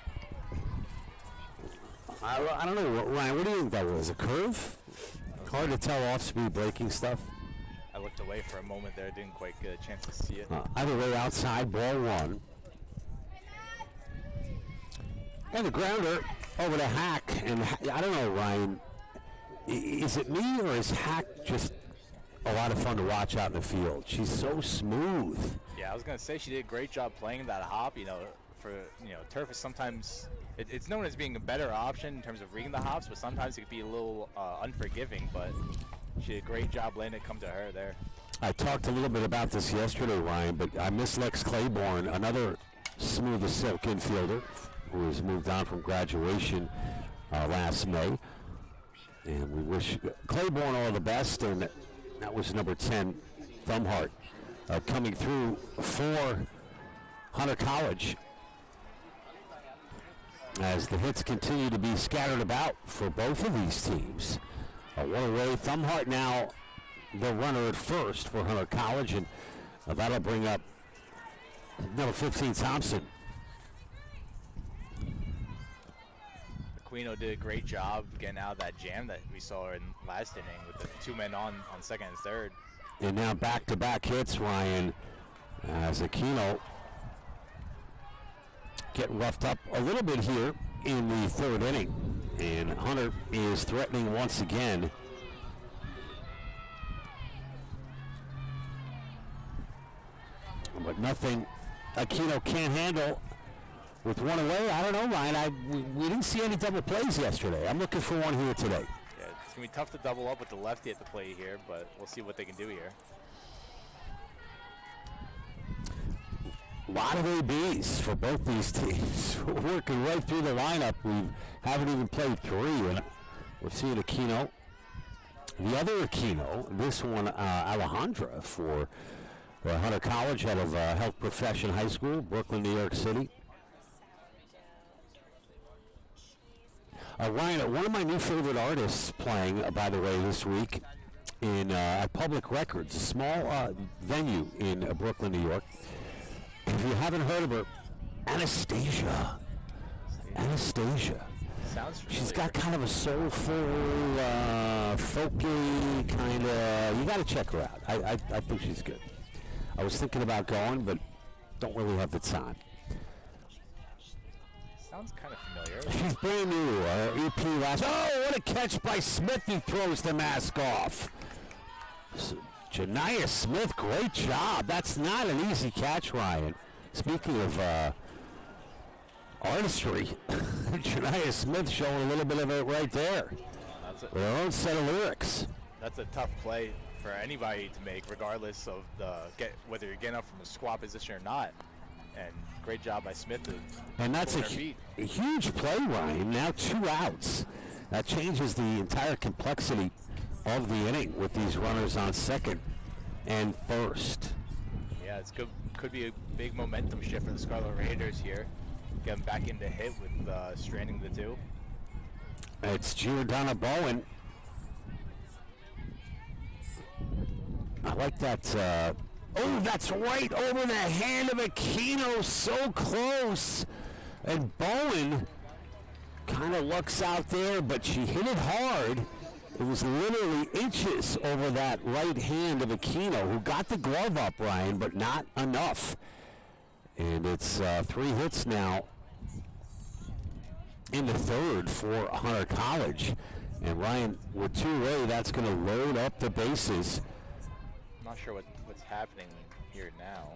S1: I don't know, Ryan, what do you think that was? A curve? Hard to tell off-speed braking stuff.
S2: I looked a away for a moment there. Didn't quite get a chance to see it.
S1: Either way, outside, ball one. And the grounder over to Hack. And I don't know, Ryan, is it me or is Hack just a lot of fun to watch out in the field? She's so smooth.
S2: Yeah, I was going to say she did a great job playing that hop. Turf is sometimes, it's known as being a better option in terms of reading the hops, but sometimes it could be a little unforgiving, but she did a great job letting it come to her there.
S1: I talked a little bit about this yesterday, Ryan, but I miss Lex Claiborne, another smooth as silk infielder who has moved on from graduation last May. And we wish Claiborne all the best, and that was number 10, Thumbheart, coming through for Hunter College. As the hits continue to be scattered about for both of these teams. One away, Thumbheart now the runner at first for Hunter College, and that'll bring up number 15, Thompson.
S2: Aquino did a great job getting out of that jam that we saw in last inning with the two men on second and third.
S1: And now back-to-back hits, Ryan, as Aquino getting roughed up a little bit here in the third inning. And Hunter is threatening once again. But nothing Aquino can't handle with one away. I don't know, Ryan. We didn't see any double plays yesterday. I'm looking for one here today.
S2: Yeah, it's going to be tough to double up with the lefty at the plate here, but we'll see what they can do here.
S1: A lot of ABs for both these teams. We're working right through the lineup. We haven't even played three. And we're seeing Aquino. The other Aquino, this one Alejandra for Hunter College out of Health Profession High School, Brooklyn, New York City. Ryan, one of my new favorite artists playing, by the way, this week in at Public Records, a small venue in Brooklyn, New York. If you haven't heard of her, Anastasia.
S2: Sounds familiar.
S1: She's got kind of a soulful, folky kind of. You got to check her out. I think she's good. I was thinking about going, but don't really have the time.
S2: Sounds kind of familiar.
S1: She's brand new. EP last. Oh, what a catch by Smith! He throws the mask off. Janiah Smith, great job. That's not an easy catch, Ryan. Speaking of artistry, Janiah Smith showing a little bit of it right there. With her own set of lyrics.
S2: That's a tough play for anybody to make, regardless of whether you're getting up from a squat position or not. And great job by Smith.
S1: And that's a huge play, Ryan. Now 2 outs. That changes the entire complexity of the inning with these runners on second and first.
S2: Yeah, it's good. Could be a big momentum shift for the Scarlet Raiders here. Get them back into hit with stranding the two.
S1: It's Giordana Bowen. I like that. Oh, that's right over the hand of Aquino. So close. And Bowen kind of looks out there, but she hit it hard. It was literally inches over that right hand of Aquino, who got the glove up, Ryan, but not enough. And it's 3 hits now in the third for Hunter College. And Ryan, with 2 away, that's going to load up the bases.
S2: I'm not sure what's happening here now.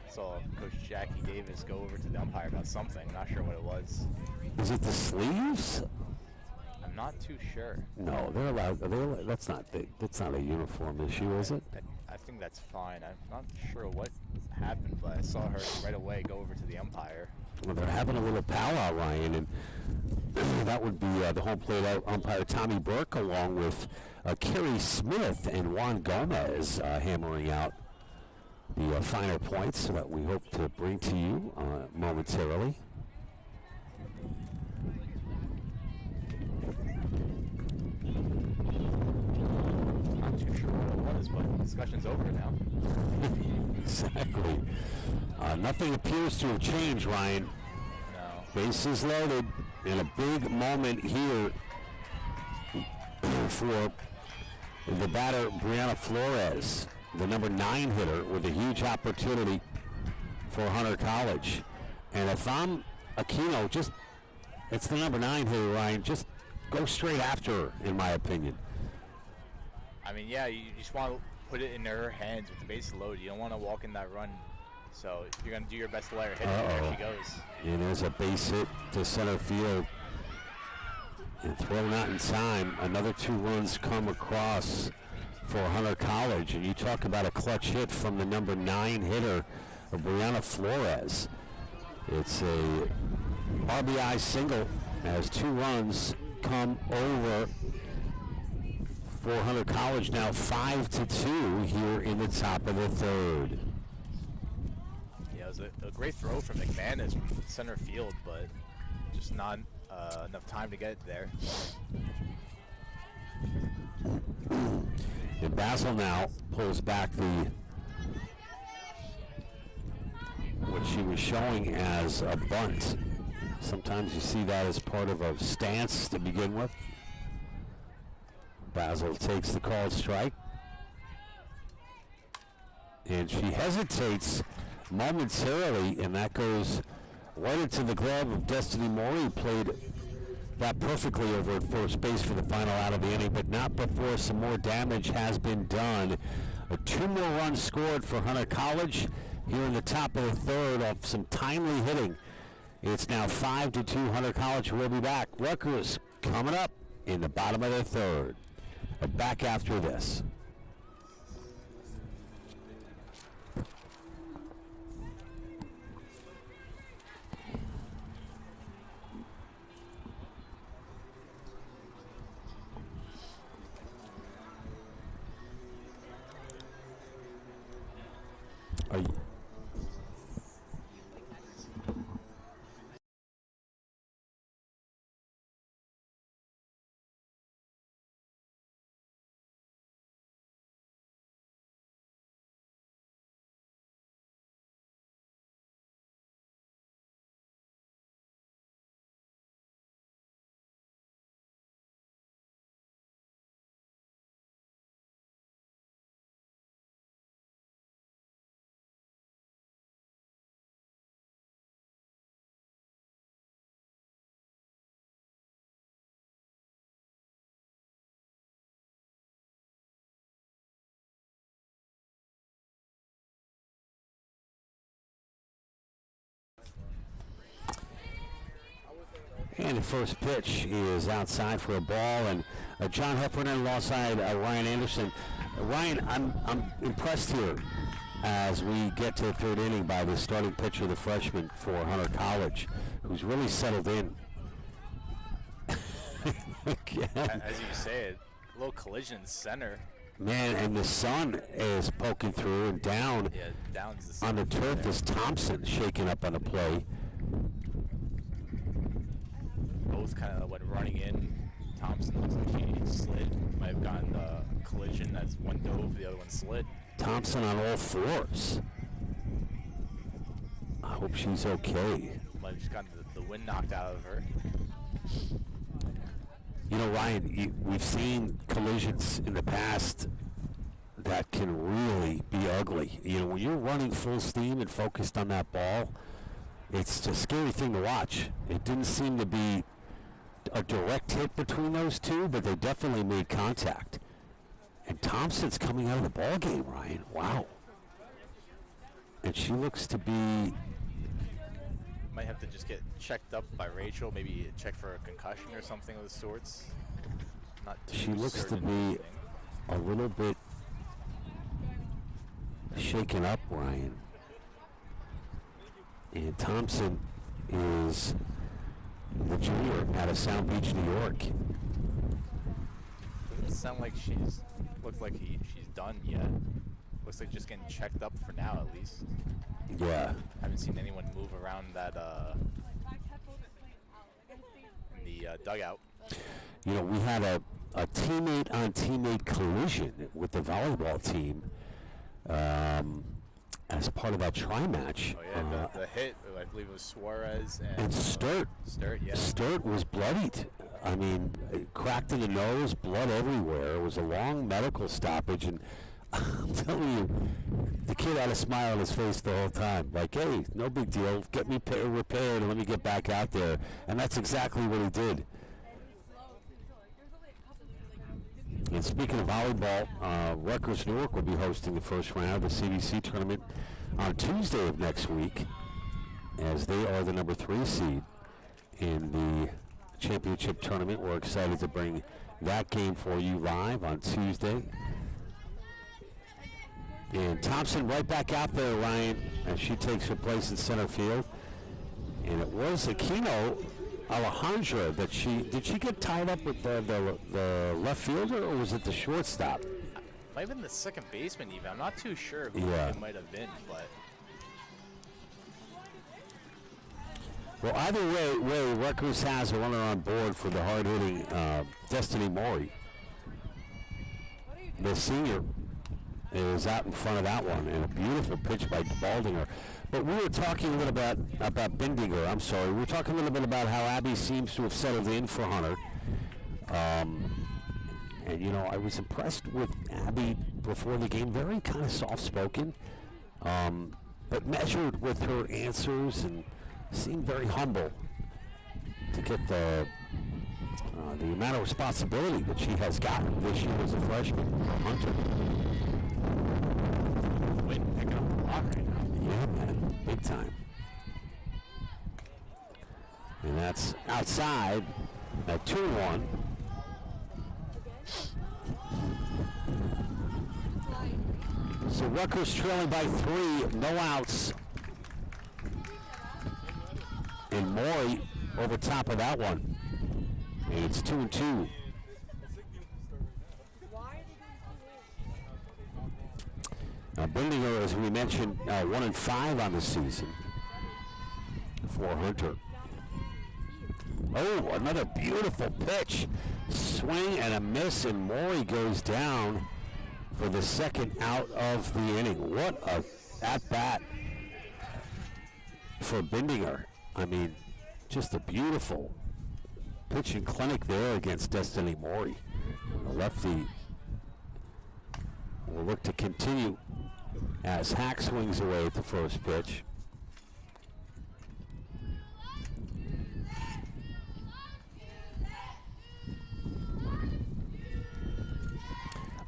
S2: I saw Coach Jackie Davis go over to the umpire about something. Not sure what it was.
S1: Is it the sleeves?
S2: I'm not too sure.
S1: No, they're allowed. That's not a uniform issue, is it?
S2: I think that's fine. I'm not sure what happened, but I saw her right away go over to the umpire.
S1: Well, they're having a little powwow, Ryan, and that would be the home plate umpire Tommy Burke, along with Kerry Smith and Juan Gomez hammering out the finer points that we hope to bring to you momentarily.
S2: Not too sure what it was, but the discussion's over now.
S1: Exactly. Nothing appears to have changed, Ryan.
S2: No.
S1: Bases loaded, and a big moment here for the batter, Brianna Flores. the number 9 hitter, with a huge opportunity for Hunter College. And if I'm Aquino, it's the number 9 hitter, Ryan. Just go straight after her, in my opinion.
S2: I mean, yeah, you just want to put it in her hands with the base loaded. You don't want to walk in that run. So you're going to do your best to let her hit it where she goes.
S1: And there's a base hit to center field. And thrown out in time. Another 2 runs come across for Hunter College. And you talk about a clutch hit from the number 9 hitter, Brianna Flores. It's a RBI single as 2 runs come over for Hunter College. Now 5-2 here in the top of the 3rd.
S2: Yeah, it was a great throw from McManus from center field, but just not enough time to get it there.
S1: And Basil now pulls back what she was showing as a bunt. Sometimes you see that as part of a stance to begin with. Basil takes the called strike. And she hesitates momentarily, and that goes right into the glove of Destiny Morey, who played that perfectly over at first base for the final out of the inning, but not before some more damage has been done. 2 more runs scored for Hunter College here in the top of the 3rd off some timely hitting. It's now 5-2 Hunter College. We'll be back. Rutgers coming up in the bottom of the 3rd. Back after this. Are you? And the first pitch is outside for a ball, and John Heffernan alongside Ryan Anderson. Ryan, I'm impressed here as we get to the 3rd inning by the starting pitcher, the freshman for Hunter College, who's really settled in.
S2: As you say, a little collision in center.
S1: Man, and the sun is poking through, and down
S2: Yeah, down's the
S1: on the turf
S2: there.
S1: is Thompson shaking up on the play.
S2: Both kind of went running in. Thompson looks like he slid. Might have gotten the collision. That's one dove, the other one slid.
S1: Thompson on all 4s. I hope she's okay.
S2: Might have just gotten the wind knocked out of her.
S1: You know, Ryan, we've seen collisions in the past that can really be ugly. You know, when you're running full steam and focused on that ball, it's a scary thing to watch. It didn't seem to be a direct hit between those 2, but they definitely made contact. And Thompson's coming out of the ball game, Ryan. Wow. And she looks to be...
S2: Might have to just get checked up by Rachel, maybe check for a concussion or something of the sorts. Not too
S1: She looks to
S2: certain
S1: be
S2: anything.
S1: a little bit shaken up, Ryan. And Thompson is the junior out of Sound Beach, New York.
S2: Doesn't sound like she's done yet. Looks like just getting checked up for now, at least.
S1: Yeah.
S2: Haven't seen anyone move around that in the dugout.
S1: You know, we had a teammate-on-teammate collision with the volleyball team as part of that tri-match.
S2: Oh yeah, the hit, I believe it was Suarez
S1: And Sturt.
S2: Sturt, yeah.
S1: Sturt was bloodied. I mean, cracked in the nose, blood everywhere. It was a long medical stoppage, and I'm telling you, the kid had a smile on his face the whole time. Like, hey, no big deal. Get me repaired and let me get back out there. And that's exactly what he did. And speaking of volleyball, Rutgers Newark will be hosting the first round of the CBC tournament on Tuesday of next week, as they are the number 3 seed in the championship tournament. We're excited to bring that game for you live on Tuesday. And Thompson right back out there, Ryan, as she takes her place in center field. And it was Aquino Alejandra that did she get tied up with the left fielder, or was it the shortstop?
S2: Might have been the second baseman even. I'm not too sure who
S1: Yeah.
S2: it might have been, but
S1: Well, either way, Rutgers has a runner on board for the hard-hitting Destiny Maury. The senior is out in front of that one, and a beautiful pitch by Baldinger. But we were talking a little bit about Bindinger. I'm sorry. We were talking a little bit about how Abby seems to have settled in for Hunter. And, you know, I was impressed with Abby before the game. Very kind of soft-spoken, but measured with her answers and seemed very humble to get the amount of responsibility that she has gotten this year as a freshman from Hunter.
S2: Wait, picking up the block right now.
S1: Yeah, man, big time. And that's outside at 2-1. So Rutgers trailing by 3, no outs. And Maury over top of that one. And it's 2-2. Now Bindinger, as we mentioned, 1-5 on the season for Hunter. Oh, another beautiful pitch. Swing and a miss, and Maury goes down for the second out of the inning. What a at-bat for Bindinger. I mean, just a beautiful pitching clinic there against Destiny Maury. The lefty will look to continue as Hack swings away at the first pitch.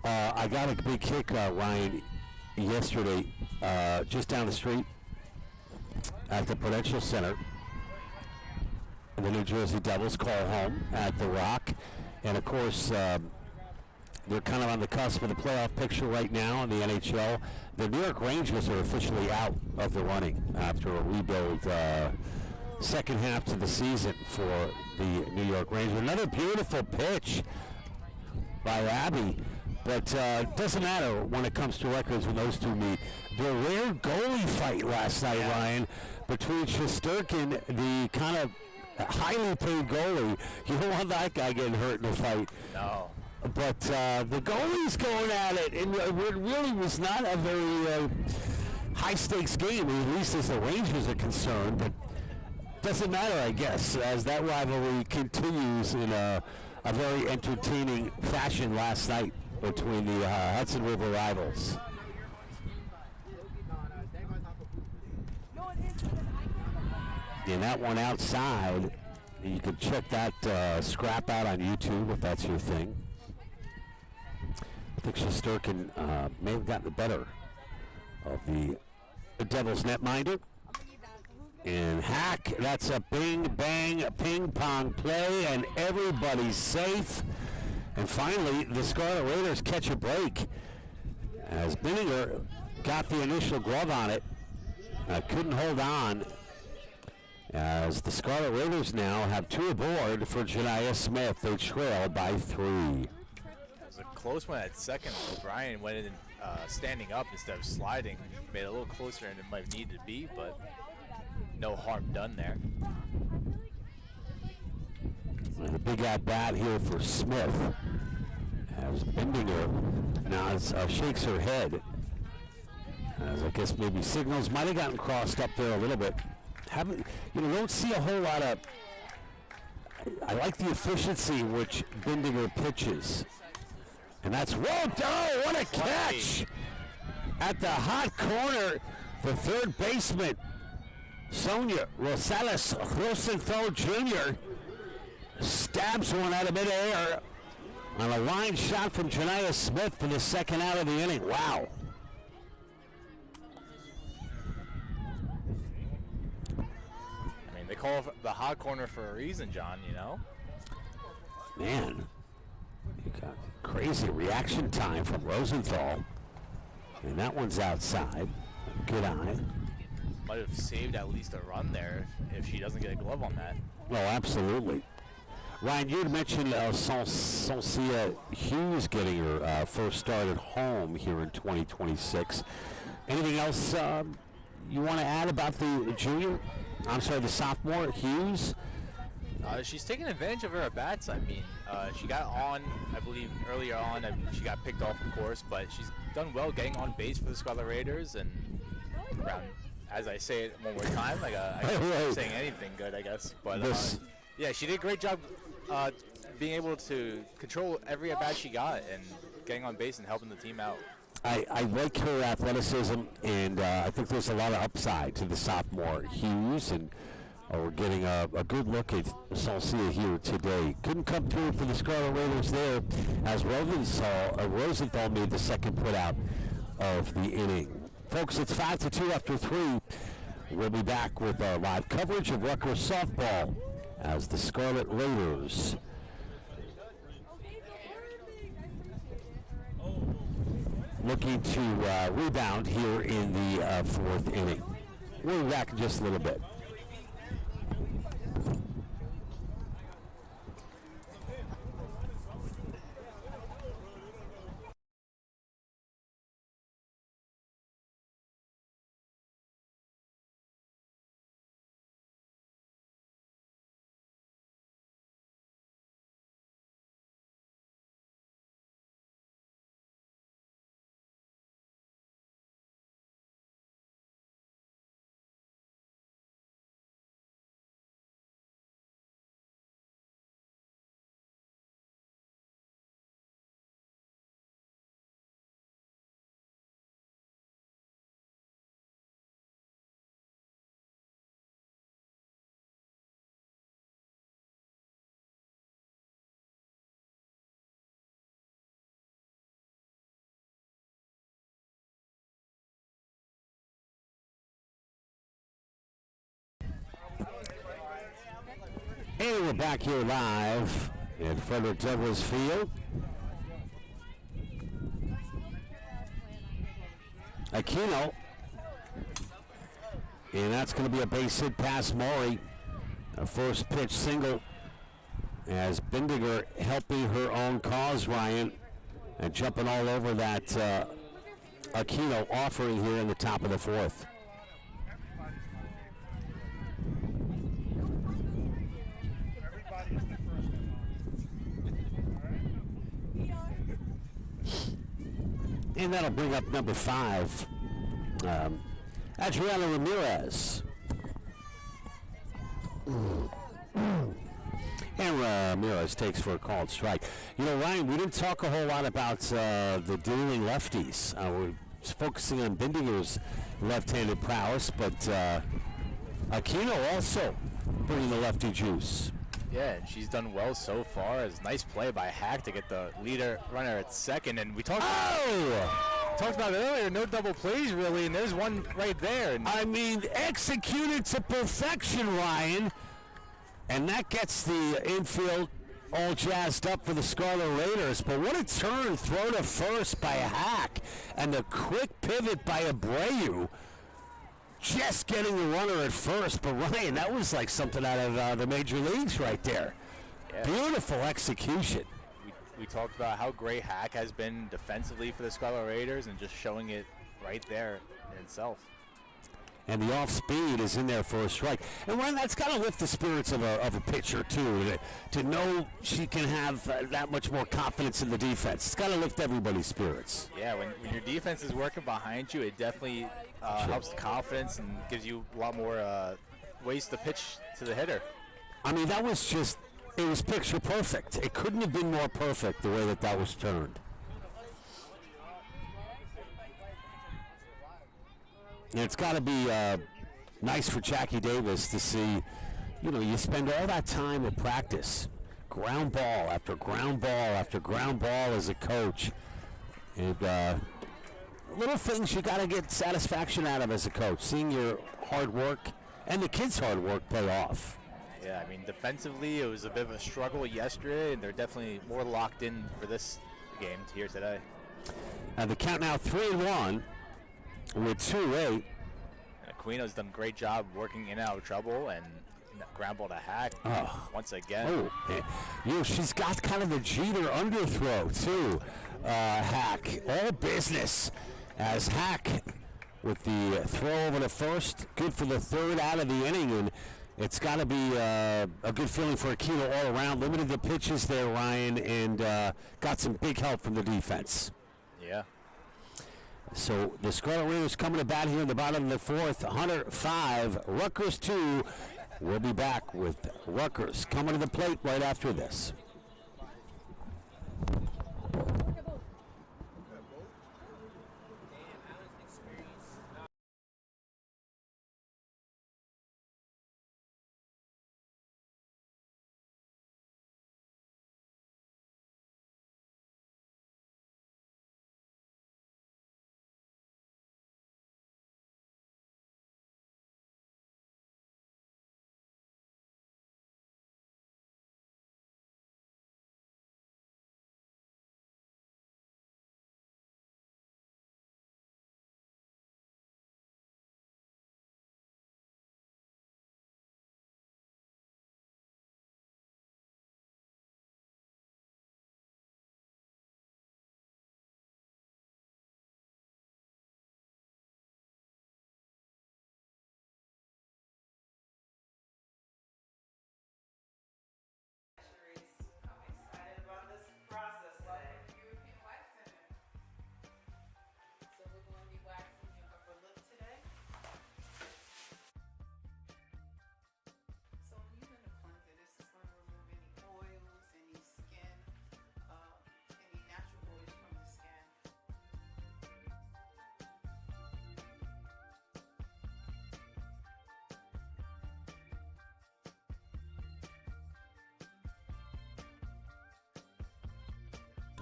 S1: I got a big kick, Ryan, yesterday, just down the street at the Prudential Center. The New Jersey Devils call home at the Rock. And, of course, they're kind of on the cusp of the playoff picture right now in the NHL. The New York Rangers are officially out of the running after a rebuild second half to the season for the New York Rangers. Another beautiful pitch by Abby. But it doesn't matter when it comes to records when those two meet. The rare goalie fight last night, Ryan, between Shesterkin, the kind of highly paid goalie. You don't want that guy getting hurt in a fight.
S2: No.
S1: But the goalie's going at it, and it really was not a very high-stakes game, at least as the Rangers are concerned. But doesn't matter, I guess, as that rivalry continues in a very entertaining fashion last night between the Hudson River rivals. And that one outside, you can check that scrap out on YouTube if that's your thing. I think Shesterkin may have gotten the better of the Devils netminder. And Hack, that's a bing, bang, ping pong play, and everybody's safe. And finally, the Scarlet Raiders catch a break as Bindinger got the initial glove on it. Couldn't hold on, as the Scarlet Raiders now have 2 aboard for Janiah Smith. They trail by 3.
S2: It was a close one at second. O'Brien went in standing up instead of sliding. Made it a little closer than it might have needed to be, but no harm done there.
S1: And a big at-bat here for Smith, as Bindinger now shakes her head, as I guess maybe signals might have gotten crossed up there a little bit. Don't see a whole lot of. I like the efficiency in which Bindinger pitches. And that's roped. Oh, what a catch! At the hot corner, the third baseman, Sonia Rosales Rosenthal Jr. stabs one out of midair on a line shot from Janiyah Smith for the second out of the inning. Wow.
S2: I mean, they call it the hot corner for a reason, John, you know?
S1: Man, you got crazy reaction time from Rosenthal. And that one's outside. Good eye.
S2: Might have saved at least a run there if she doesn't get a glove on that.
S1: Well, absolutely. Ryan, you had mentioned Soncia Hughes getting her first start at home here in 2026. Anything else you want to add about the junior? I'm sorry, the sophomore, Hughes?
S2: She's taking advantage of her at-bats. I mean, she got on, I believe, earlier on. She got picked off, of course, but she's done well getting on base for the Scarlet Raiders. And around, as I say it one more time, like I'm saying anything good, I guess. But yeah, she did a great job being able to control every at-bat she got and getting on base and helping the team out.
S1: I like her athleticism, and I think there's a lot of upside to the sophomore Hughes, and we're getting a good look at Soncia here today. Couldn't come through for the Scarlet Raiders there, as Rosenthal made the second put out of the inning. Folks, it's 5-2 after 3. We'll be back with our live coverage of Rutgers softball as the Scarlet Raiders looking to rebound here in the fourth inning. We'll be back in just a little bit. And we're back here live at Frederick Douglass Field. Aquino. And that's going to be a base hit past Maury. A first pitch single as Bindiger helping her own cause, Ryan, and jumping all over that Aquino offering here in the top of the fourth. And that'll bring up number 5, Adriana Ramirez. And Ramirez takes for a called strike. You know, Ryan, we didn't talk a whole lot about the dueling lefties. We're focusing on Bindiger's left-handed prowess, but Aquino also bringing the lefty juice.
S2: Yeah, and she's done well so far. It's a nice play by Hack to get the leader runner at second. And we talked about it earlier, no double plays really, and there's one right there. And
S1: I mean, executed to perfection, Ryan. And that gets the infield all jazzed up for the Scarlet Raiders. But what a turn, throw to first by Hack, and the quick pivot by Abreu. Just getting the runner at first, but Ryan, that was like something out of the major leagues right there. Yeah. Beautiful execution.
S2: We talked about how great Hack has been defensively for the Scarlet Raiders, and just showing it right there in itself.
S1: And the off speed is in there for a strike. And Ryan, that's got to lift the spirits of a pitcher too, to know she can have that much more confidence in the defense. It's got to lift everybody's spirits.
S2: Yeah, when your defense is working behind you, it definitely helps the confidence and gives you a lot more ways to pitch to the hitter.
S1: I mean, that was just, it was picture perfect. It couldn't have been more perfect the way that was turned. And it's got to be nice for Jackie Davis to see, you spend all that time at practice, ground ball after ground ball after ground ball as a coach. And little things you got to get satisfaction out of as a coach, seeing your hard work and the kids' hard work pay off.
S2: Yeah, I mean, defensively, it was a bit of a struggle yesterday, and they're definitely more locked in for this game here today.
S1: The count now 3-1 with 2-8.
S2: Aquino's done a great job working in and out of trouble, and ground ball to Hack once again.
S1: She's got kind of the Jeter underthrow, too. Hack, all business as Hack with the throw over to first, good for the third out of the inning, and it's got to be a good feeling for Aquino all around. Limited the pitches there, Ryan, and got some big help from the defense.
S2: Yeah.
S1: So the Scarlet Raiders coming to bat here in the bottom of the fourth. Hunter 5, Rutgers 2. We'll be back with Rutgers coming to the plate right after this.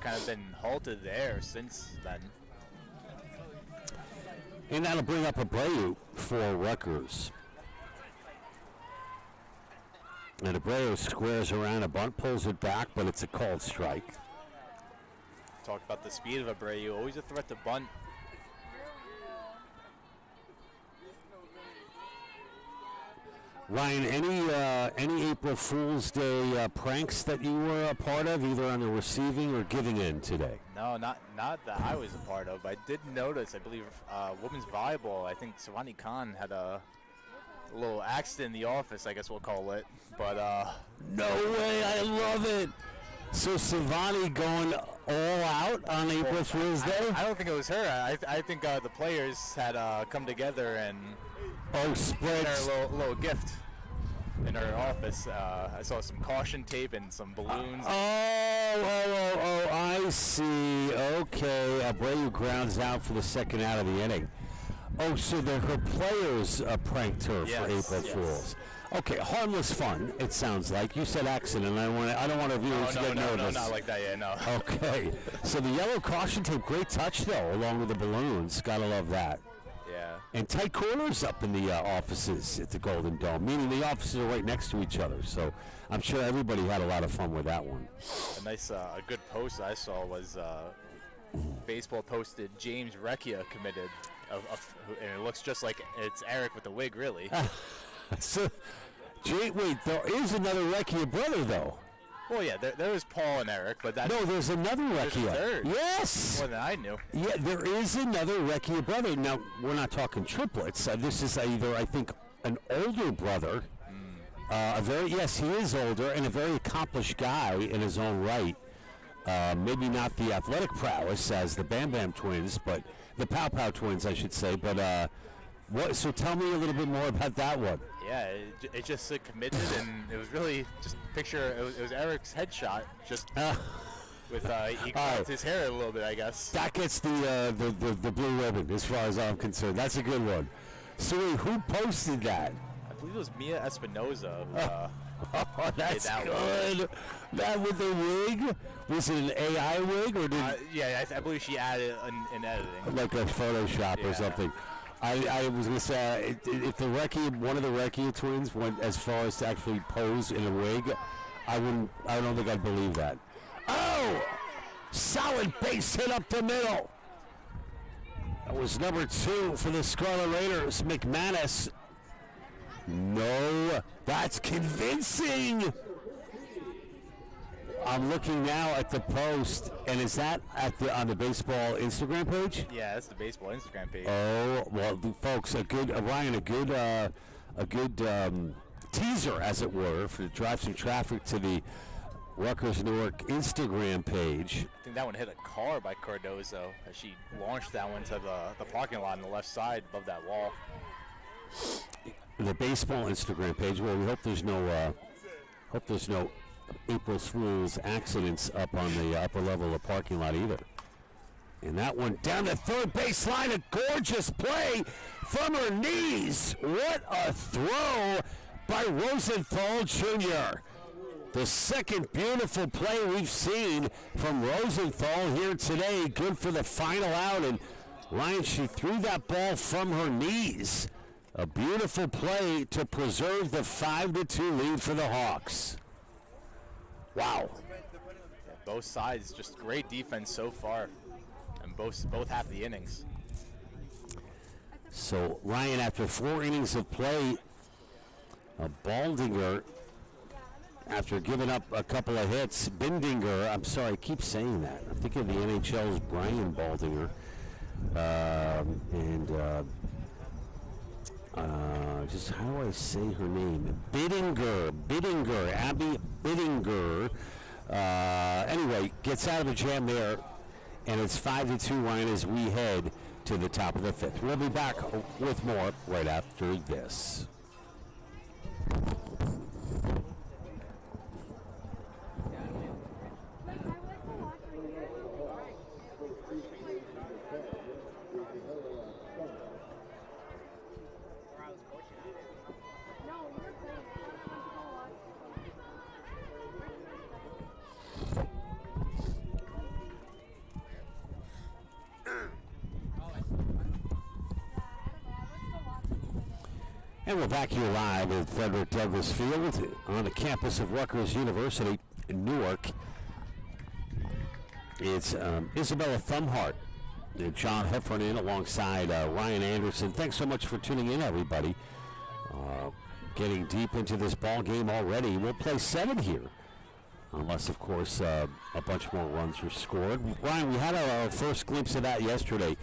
S2: Kind of been halted there since then.
S1: And that'll bring up Abreu for Rutgers. And Abreu squares around a bunt, pulls it back, but it's a called strike.
S2: Talked about the speed of Abreu, always a threat to bunt.
S1: Ryan, any April Fool's Day pranks that you were a part of, either on the receiving or giving end today?
S2: No, not that I was a part of. I did notice, I believe, women's volleyball, I think Savani Khan had a little accident in the office, I guess we'll call it. But
S1: no way, I love it. So Savani going all out on April Fool's Day?
S2: I don't think it was her. I think the players had come together and
S1: spread
S2: her a little gift in her office. I saw some caution tape and some balloons.
S1: I see. Okay, Abreu grounds out for the second out of the inning. Oh, so her players pranked her for April Fools. Okay, harmless fun, it sounds like. You said accident, and I don't want to viewers to get nervous.
S2: No, not like that, yeah, no.
S1: Okay, so the yellow caution tape, great touch, though, along with the balloons. Gotta love that.
S2: Yeah.
S1: And tight corners up in the offices at the Golden Dome, meaning the offices are right next to each other. So I'm sure everybody had a lot of fun with that one.
S2: A nice, a good post I saw was baseball posted James Recchia committed, and it looks just like it's Eric with the wig, really.
S1: So, wait, there is another Recchia brother, though.
S2: Well, yeah, there was Paul and Eric, but that's...
S1: No, there's another Recchia.
S2: There's a third.
S1: Yes!
S2: More than I knew.
S1: Yeah, there is another Recchia brother. Now, we're not talking triplets. This is either, I think, an older brother. He is older, and a very accomplished guy in his own right. Maybe not the athletic prowess as the Bam Bam twins, but the Pow Pow twins, I should say. But so tell me a little bit more about that one.
S2: Yeah, it just said committed, and it was really just picture. It was Eric's headshot, just with he cut his hair a little bit, I guess.
S1: That gets the blue ribbon, as far as I'm concerned. That's a good one. So wait, who posted that?
S2: I believe it was Mia Espinoza.
S1: Oh, that's
S2: that
S1: good. That with the wig? Was it an AI wig or did
S2: Yeah, I believe she added an editing.
S1: like a Photoshop or
S2: Yeah.
S1: something? I was gonna say if the one of the Recchia twins went as far as to actually pose in a wig, I don't think I'd believe that. Oh, solid base hit up the middle. That was number 2 for the Scarlet Raiders, McManus. No, that's convincing. I'm looking now at the post, and is that on the baseball Instagram page?
S2: Yeah, that's the baseball Instagram page.
S1: Oh well, folks, Ryan, a good teaser, as it were, to drive some traffic to the Rutgers Newark Instagram page.
S2: I think that one hit a car by Cardozo as she launched that one to the parking lot on the left side above that wall.
S1: The baseball Instagram page. Well, we hope there's no April Fool's accidents up on the upper level of the parking lot either. And that one down the third base line, a gorgeous play from her knees. What a throw by Rosenthal Jr. The second beautiful play we've seen from Rosenthal here today. Good for the final out. And Ryan, she threw that ball from her knees. A beautiful play to preserve the 5-2 lead for the Hawks. Wow.
S2: Yeah, both sides, just great defense so far, and both half the innings.
S1: So Ryan, after 4 innings of play, Baldinger, after giving up a couple of hits, Bindinger, I'm sorry, I keep saying that. I'm thinking of the NHL's Brian Baldinger. Just how do I say her name? Bidinger, Abby Bidinger. Anyway, gets out of a jam there, and it's 5-2, Ryan, as we head to the top of the 5th. We'll be back with more right after this. And we're back here live at Frederick Douglass Field on the campus of Rutgers University in Newark. It's Isabella Thumhart and John Heffernan alongside Ryan Anderson. Thanks so much for tuning in, everybody. Getting deep into this ball game already. We'll play 7 here, unless, of course, a bunch more runs are scored. Ryan, we had our first glimpse of that yesterday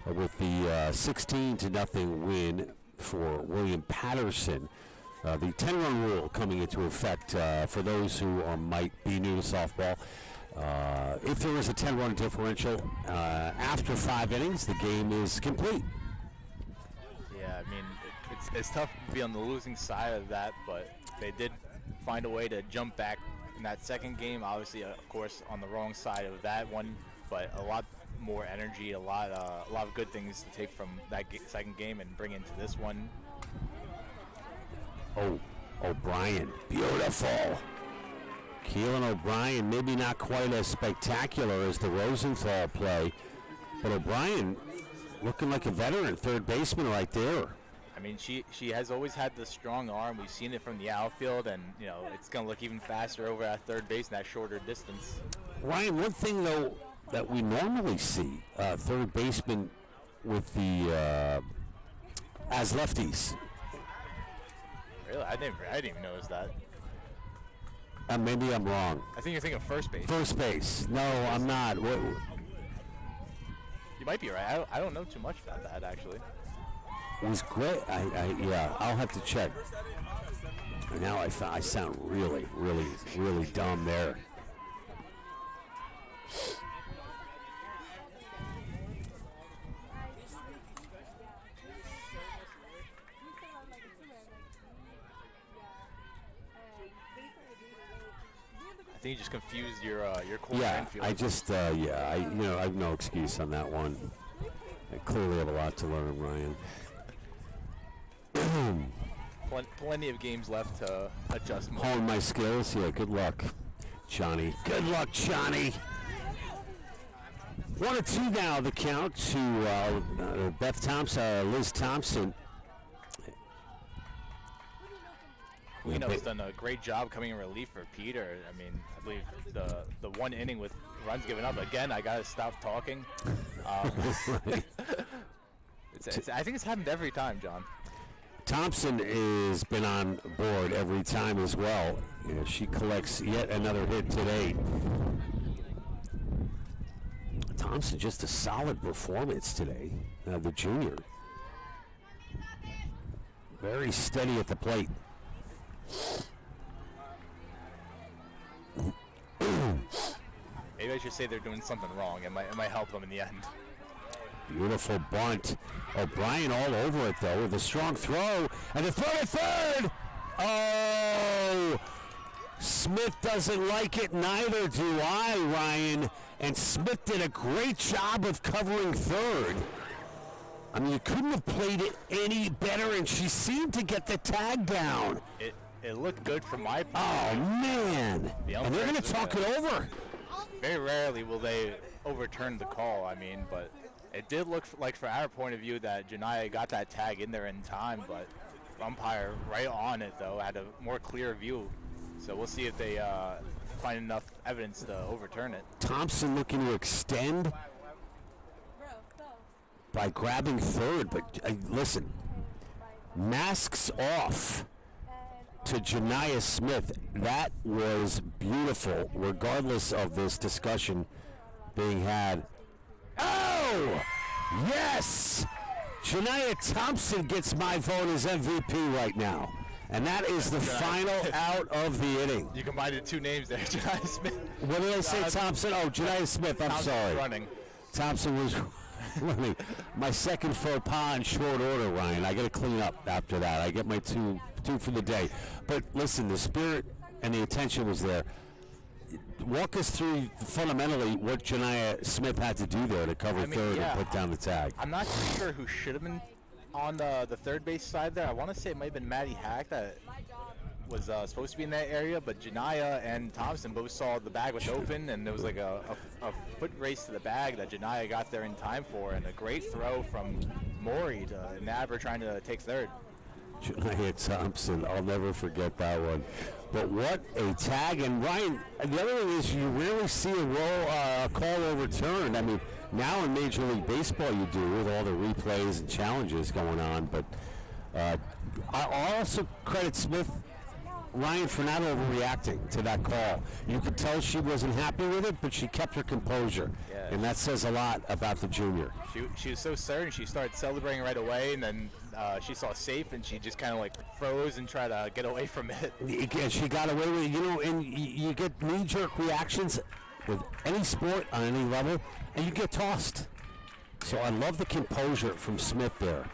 S1: with the 16-0 win for William Patterson. The 10-run rule coming into effect for those who might be new to softball. If there is a 10-run differential after 5 innings, the game is complete.
S2: Yeah, I mean, it's tough to be on the losing side of that, but they did find a way to jump back in that second game. Obviously, of course, on the wrong side of that one, but a lot more energy, a lot of good things to take from that second game and bring into this one.
S1: Oh, O'Brien, beautiful. Keelan O'Brien, maybe not quite as spectacular as the Rosenthal play, but O'Brien looking like a veteran third baseman right there.
S2: I mean, she has always had the strong arm. We've seen it from the outfield, and it's going to look even faster over at third base in that shorter distance.
S1: Ryan, one thing though that we normally see third baseman with the as lefties.
S2: Really, I didn't even notice that.
S1: Maybe I'm wrong.
S2: I think you're thinking first base.
S1: First base. No, I'm not.
S2: You might be right. I don't know too much about that, actually.
S1: It was great. Yeah, I'll have to check. Now I sound really, really, really dumb there.
S2: I think you just confused your corner
S1: Yeah,
S2: infield.
S1: I just I have no excuse on that one. I clearly have a lot to learn, Ryan.
S2: Plenty of games left to adjust more.
S1: Hone my skills. Yeah, good luck, Johnny. Good luck, Johnny. 1-2 now, the count to Beth Thompson, Liz Thompson.
S2: Leno's done a great job coming in relief for Peter. I mean, I believe the one inning with runs given up. Again, I gotta stop talking. I think it's happened every time, John.
S1: Thompson has been on board every time as well. You know, she collects yet another hit today. Thompson, just a solid performance today, the junior. Very steady at the plate.
S2: Maybe I should say they're doing something wrong. It might help them in the end.
S1: Beautiful bunt. O'Brien all over it, though, with a strong throw. And the throw to third! Oh! Smith doesn't like it, neither do I, Ryan. And Smith did a great job of covering third. I mean, you couldn't have played it any better, and she seemed to get the tag down.
S2: It looked good from my point.
S1: Oh, man. And they're going to talk it over.
S2: Very rarely will they overturn the call, I mean, but it did look like, from our point of view, that Janiyah got that tag in there in time, but umpire right on it, though, had a more clear view. So we'll see if they find enough evidence to overturn it.
S1: Thompson looking to extend by grabbing third, but listen, masks off to Janiyah Smith. That was beautiful, regardless of this discussion being had. Oh, yes! Janiyah Thompson gets my vote as MVP right now. And that is the final out of the inning.
S2: You combined the two names there, Janiyah Smith.
S1: What did I say, Thompson? Oh, Janiyah Smith, I'm sorry.
S2: Running.
S1: Thompson was running. My second faux pas in short order, Ryan. I got to clean up after that. I get my two for the day. But listen, the spirit and the attention was there. Walk us through fundamentally what Janiyah Smith had to do there to cover third and put down the tag.
S2: I'm not sure who should have been on the third base side there. I want to say it might have been Maddie Hack that was supposed to be in that area, but Janiyah and Thompson both saw the bag was open, and there was like a foot race to the bag that Janiyah got there in time for, and a great throw from Maury to Nabber trying to take third.
S1: Janiyah Thompson, I'll never forget that one. But what a tag. And Ryan, the other thing is you rarely see a call overturned. I mean, now in Major League Baseball you do with all the replays and challenges going on. But I also credit Smith, Ryan, for not overreacting to that call. You could tell she wasn't happy with it, but she kept her composure.
S2: Yeah.
S1: And that says a lot about the junior.
S2: She was so certain. She started celebrating right away, and then she saw safe, and she just kind of like froze and tried to get away from it.
S1: Again, she got away with it, you know, and you get knee-jerk reactions with any sport on any level, and you get tossed. So I love the composure from Smith there.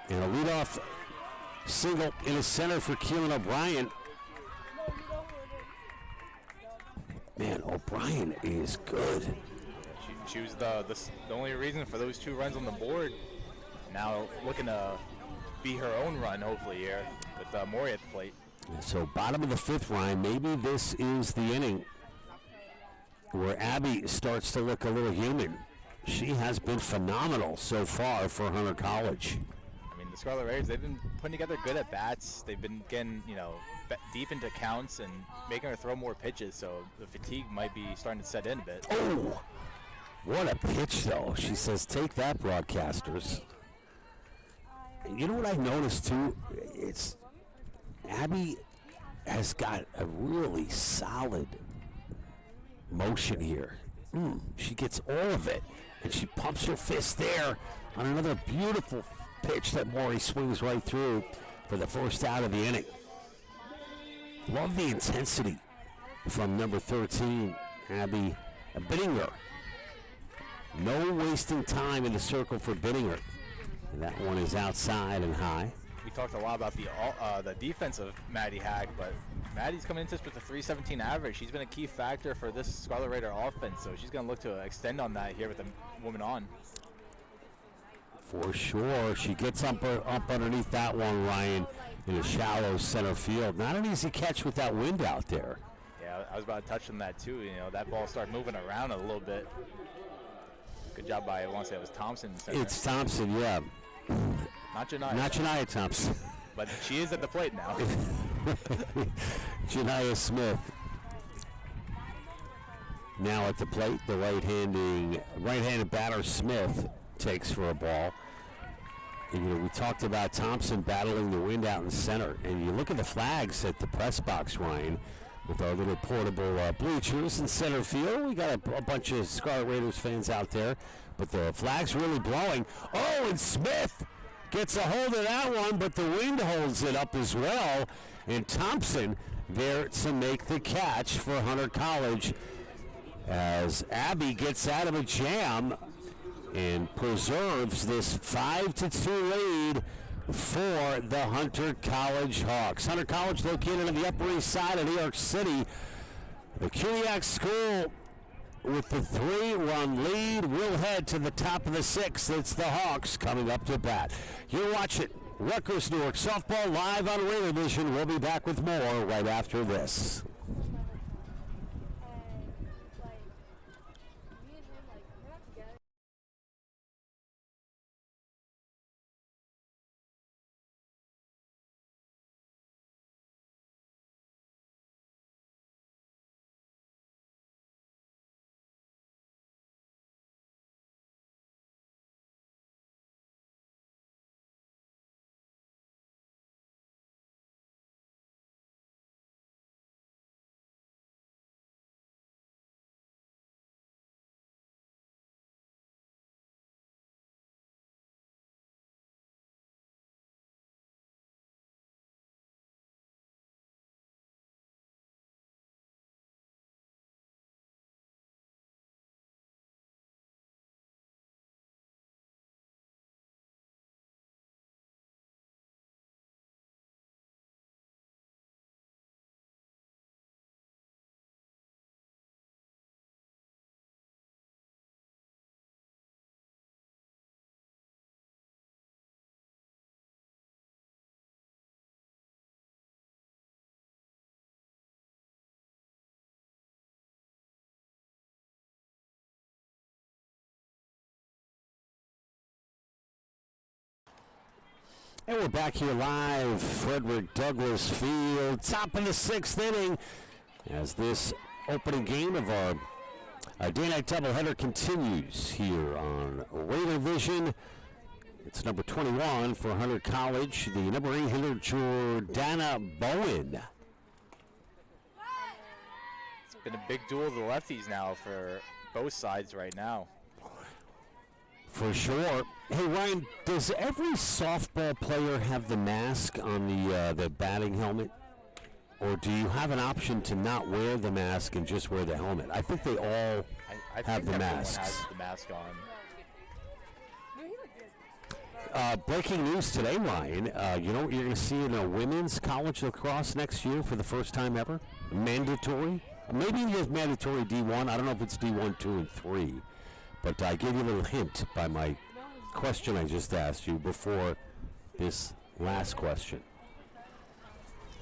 S1: And a leadoff single in the center for Keelan O'Brien. Man, O'Brien is good.
S2: She was the only reason for those 2 runs on the board. Now looking to be her own run, hopefully, here with Maury at the plate.
S1: So bottom of the 5th, Ryan. Maybe this is the inning where Abby starts to look a little human. She has been phenomenal so far for Hunter College.
S2: I mean, the Scarlet Raiders, they've been putting together good at bats. They've been getting, deep into counts and making her throw more pitches, so the fatigue might be starting to set in a bit.
S1: Oh, what a pitch, though. She says, take that, broadcasters. And you know what I noticed, too? It's Abby has got a really solid motion here. She gets all of it, and she pumps her fist there on another beautiful pitch that Maury swings right through for the first out of the inning. Love the intensity from number 13, Abby Bittinger. No wasting time in the circle for Bittinger. And that one is outside and high.
S2: We talked a lot about the defense of Maddie Hack, but Maddie's coming into this with a 317 average. She's been a key factor for this Scarlet Raider offense, so she's going to look to extend on that here with the woman on.
S1: For sure. She gets up underneath that one, Ryan, in a shallow center field. Not an easy catch with that wind out there.
S2: Yeah, I was about to touch on that too. You know, that ball started moving around a little bit. Good job by, I want to say it was Thompson.
S1: It's Thompson, yeah.
S2: Not Janiyah.
S1: Not Janiyah Thompson.
S2: But she is at the plate now.
S1: Janiyah Smith. Now at the plate, the right-handed batter Smith takes for a ball. And, you know, we talked about Thompson battling the wind out in center, and you look at the flags at the press box, Ryan, with our little portable bleachers in center field. We got a bunch of Scarlet Raiders fans out there, but the flag's really blowing. Oh, and Smith gets a hold of that one, but the wind holds it up as well, and Thompson there to make the catch for Hunter College as Abby gets out of a jam and preserves this 5-2 lead for the Hunter College Hawks. Hunter College located on the Upper East Side of New York City. The Kuliak School with the 3-run lead will head to the top of the 6th. It's the Hawks coming up to bat. You're watching Rutgers Newark Softball live on Raider Vision. We'll be back with more right after this. And we're back here live, Frederick Douglass Field, top of the 6th inning, as this opening game of our day-night doubleheader continues here on Raider Vision. It's number 21 for Hunter College, the number 8 hitter, Jordana Bowen.
S2: It's been a big duel of the lefties now for both sides right now.
S1: For sure. Hey, Ryan, does every softball player have the mask on the batting helmet? Or do you have an option to not wear the mask and just wear the helmet? I think they all
S2: I
S1: have
S2: think
S1: the
S2: everyone
S1: masks.
S2: has the mask on.
S1: Breaking news today, Ryan. You know what you're going to see in a women's college lacrosse next year for the first time ever? Mandatory. Maybe it's mandatory D1. I don't know if it's D1, 2, and 3. But I gave you a little hint by my question I just asked you before this last question.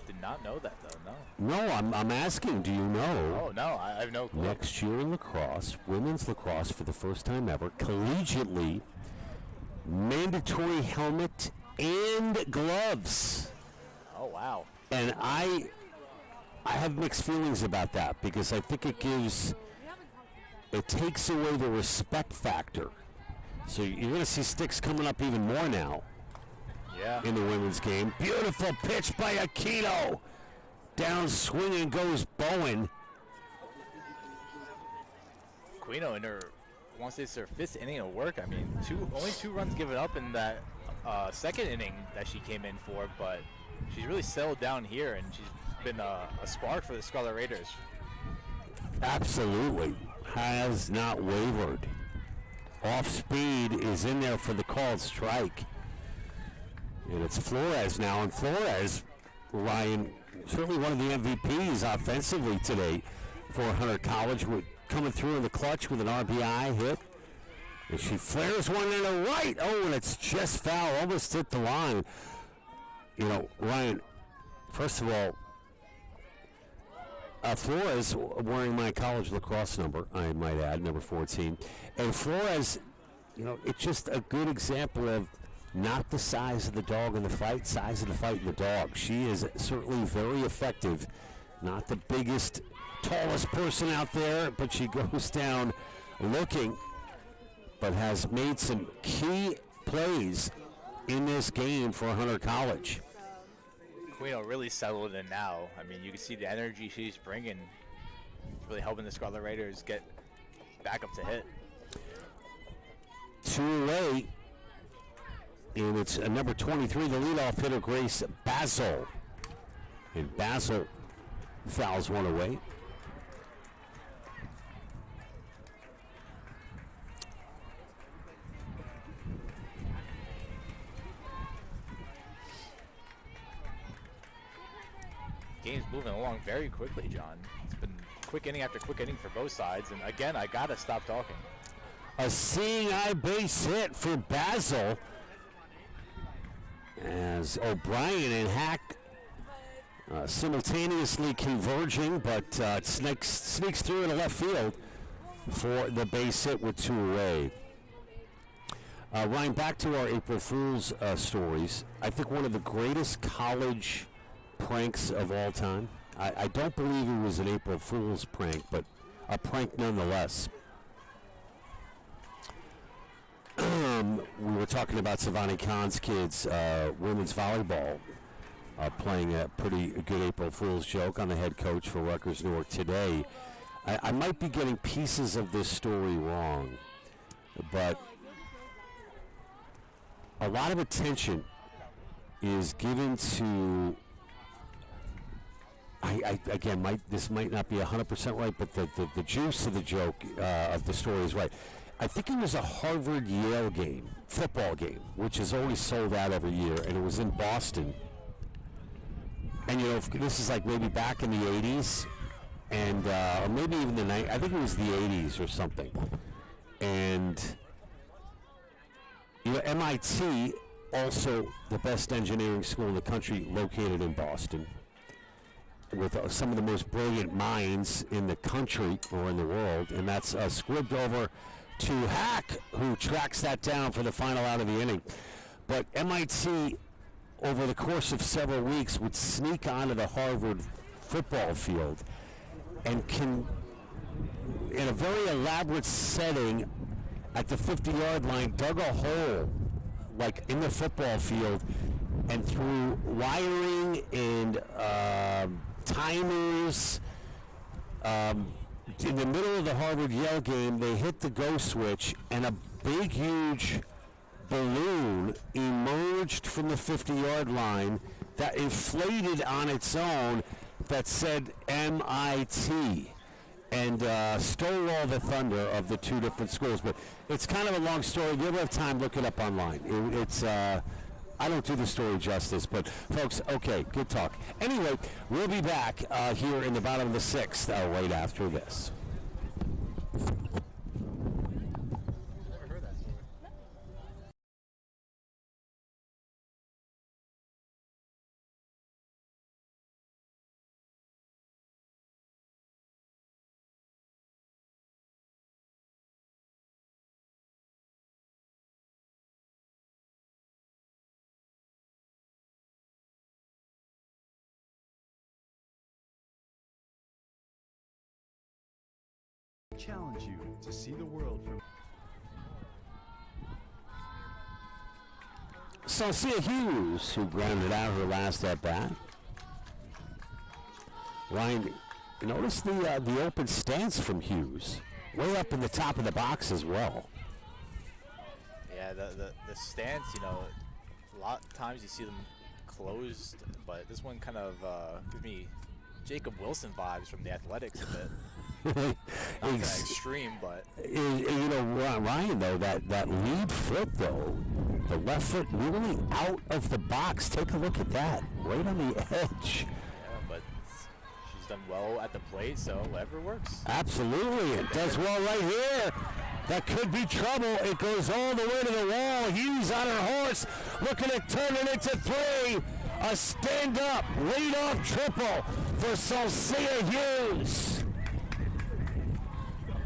S2: Did not know that, though, no.
S1: No, I'm asking, do you know?
S2: Oh, no, I have no clue.
S1: Next year in lacrosse, women's lacrosse for the first time ever, collegiately, mandatory helmet and gloves.
S2: Oh, wow.
S1: And I have mixed feelings about that because I think it takes away the respect factor. So you're going to see sticks coming up even more now.
S2: Yeah.
S1: In the women's game. Beautiful pitch by Aquino. Down swinging goes Bowen.
S2: Aquino in her, once it's her 5th inning of work, I mean, only 2 runs given up in that second inning that she came in for, but she's really settled down here, and she's been a spark for the Scarlet Raiders.
S1: Absolutely. Has not wavered. Off speed is in there for the called strike. And it's Flores now, and Flores, Ryan, certainly one of the MVPs offensively today for Hunter College, coming through in the clutch with an RBI hit. And she flares one to the right. Oh, and it's just foul. Almost hit the line. You know, Ryan, first of all, Flores wearing my college lacrosse number, I might add, number 14. And Flores, you know, it's just a good example of not the size of the dog in the fight, size of the fight in the dog. She is certainly very effective. Not the biggest, tallest person out there, but she goes down looking, but has made some key plays in this game for Hunter College.
S2: Quino really settled in now. I mean, you can see the energy she's bringing. It's really helping the Scarlet Raiders get back up to hit.
S1: 2-8, and it's number 23, the leadoff hitter, Grace Basil. And Basil fouls one away.
S2: Game's moving along very quickly, John. It's been quick inning after quick inning for both sides. And again, I gotta stop talking.
S1: A seeing eye base hit for Basil as O'Brien and Hack simultaneously converging, but it sneaks through into left field for the base hit with 2 away. Ryan, back to our April Fool's stories. I think one of the greatest college pranks of all time. I don't believe it was an April Fool's prank, but a prank nonetheless. We were talking about Savani Khan's kids, women's volleyball, playing a pretty good April Fool's joke on the head coach for Rutgers Newark today. I might be getting pieces of this story wrong, but a lot of attention is given to, this might not be 100% right, but the juice of the joke of the story is right. I think it was a Harvard-Yale game, football game, which is always sold out every year, and it was in Boston. And, you know, this is like maybe back in the 80s, and or maybe even the 90s. I think it was the 80s or something. And, you know, MIT, also the best engineering school in the country, located in Boston, with some of the most brilliant minds in the country or in the world, and that's scribbed over to Hack, who tracks that down for the final out of the inning. But MIT, over the course of several weeks, would sneak onto the Harvard football field and can, in a very elaborate setting at the 50-yard line, dug a hole, like in the football field, and through wiring and timers, in the middle of the Harvard-Yale game, they hit the go switch, and a big, huge balloon emerged from the 50-yard line that inflated on its own that said MIT, and stole all the thunder of the two different schools. But it's kind of a long story. If you ever have time, look it up online. It's I don't do the story justice, but folks, okay, good talk. Anyway, we'll be back here in the bottom of the 6th right after this.
S6: Challenge you to see the world from.
S1: Celsia Hughes, who grounded out her last at bat. Ryan, notice the open stance from Hughes, way up in the top of the box as well.
S2: Yeah, the stance, you know, a lot of times you see them closed, but this one kind of gives me Jacob Wilson vibes from the Athletics a bit. Not that extreme, but
S1: you know, Ryan, though, that lead foot, though, the left foot moving out of the box. Take a look at that, right on the edge.
S2: yeah, but she's done well at the plate, so whatever works.
S1: Absolutely, it does well right here. That could be trouble. It goes all the way to the wall. Hughes on her horse, looking to turn it into 3. A stand-up lead-off triple for Salcia Hughes.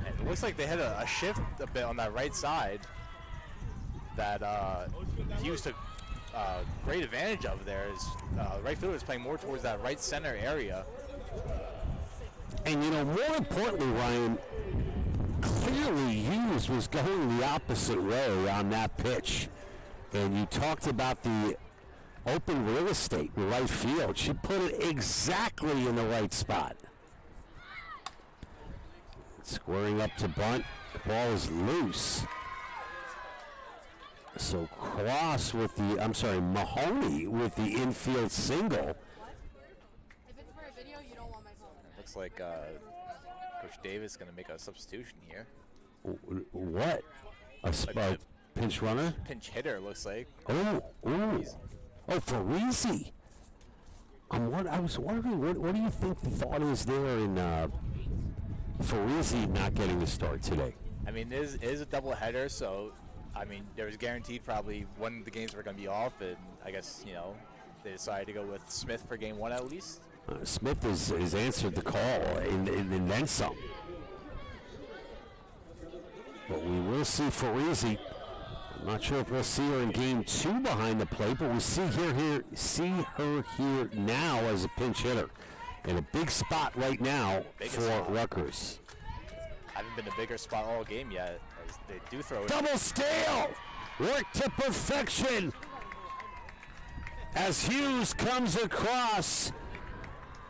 S2: It looks like they had a shift a bit on that right side that Hughes took great advantage of there. Right fielder is playing more towards that right center area.
S1: And, you know, more importantly, Ryan, clearly Hughes was going the opposite way on that pitch. And you talked about the open real estate in right field. She put it exactly in the right spot. Squaring up to bunt. The ball is loose. So Cross with the, Mahoney with the infield single.
S4: If it's for a video, you don't want my phone.
S2: Looks like Coach Davis is going to make a substitution here.
S1: What? A pinch runner?
S2: Pinch hitter, looks like.
S1: Oh, Farisi. I was wondering, what do you think the thought is there in Farisi not getting the start today?
S2: I mean, it is a doubleheader, so, I mean, there was guaranteed probably one of the games were going to be off, and I guess, you know, they decided to go with Smith for game 1 at least.
S1: Smith has answered the call and then some. But we will see Farisi. I'm not sure if we'll see her in game 2 behind the plate, but we'll see her here now as a pinch hitter. In a big spot right now for Rutgers.
S2: Haven't been a bigger spot all game yet, as they do throw it.
S1: Double steal! Work to perfection! As Hughes comes across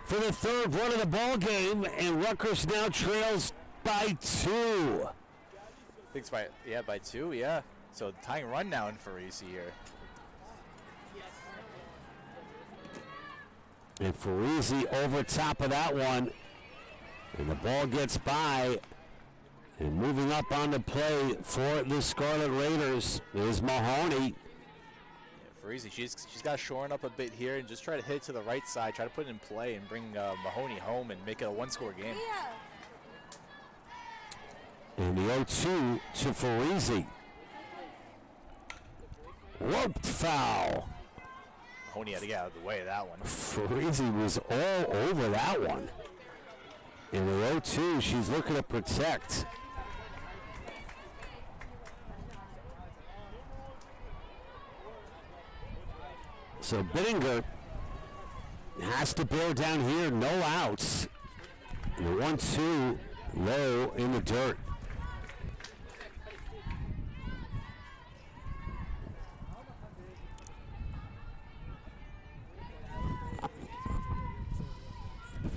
S1: for the 3rd run of the ball game, and Rutgers now trails by 2.
S2: I think it's by 2, yeah. So tying run now in Farisi here.
S1: And Farisi over top of that one. And the ball gets by. And moving up on the play for the Scarlet Raiders is Mahoney.
S2: Yeah, Farisi, she's got shoring up a bit here and just try to hit it to the right side, try to put it in play and bring Mahoney home and make it a 1-score game.
S1: And the 0-2 to Farisi. Roped foul.
S2: Mahoney had to get out of the way of that one.
S1: Farisi was all over that one. In the 0-2, she's looking to protect. So Bittinger has to bear down here, no outs. And the 1-2 low in the dirt.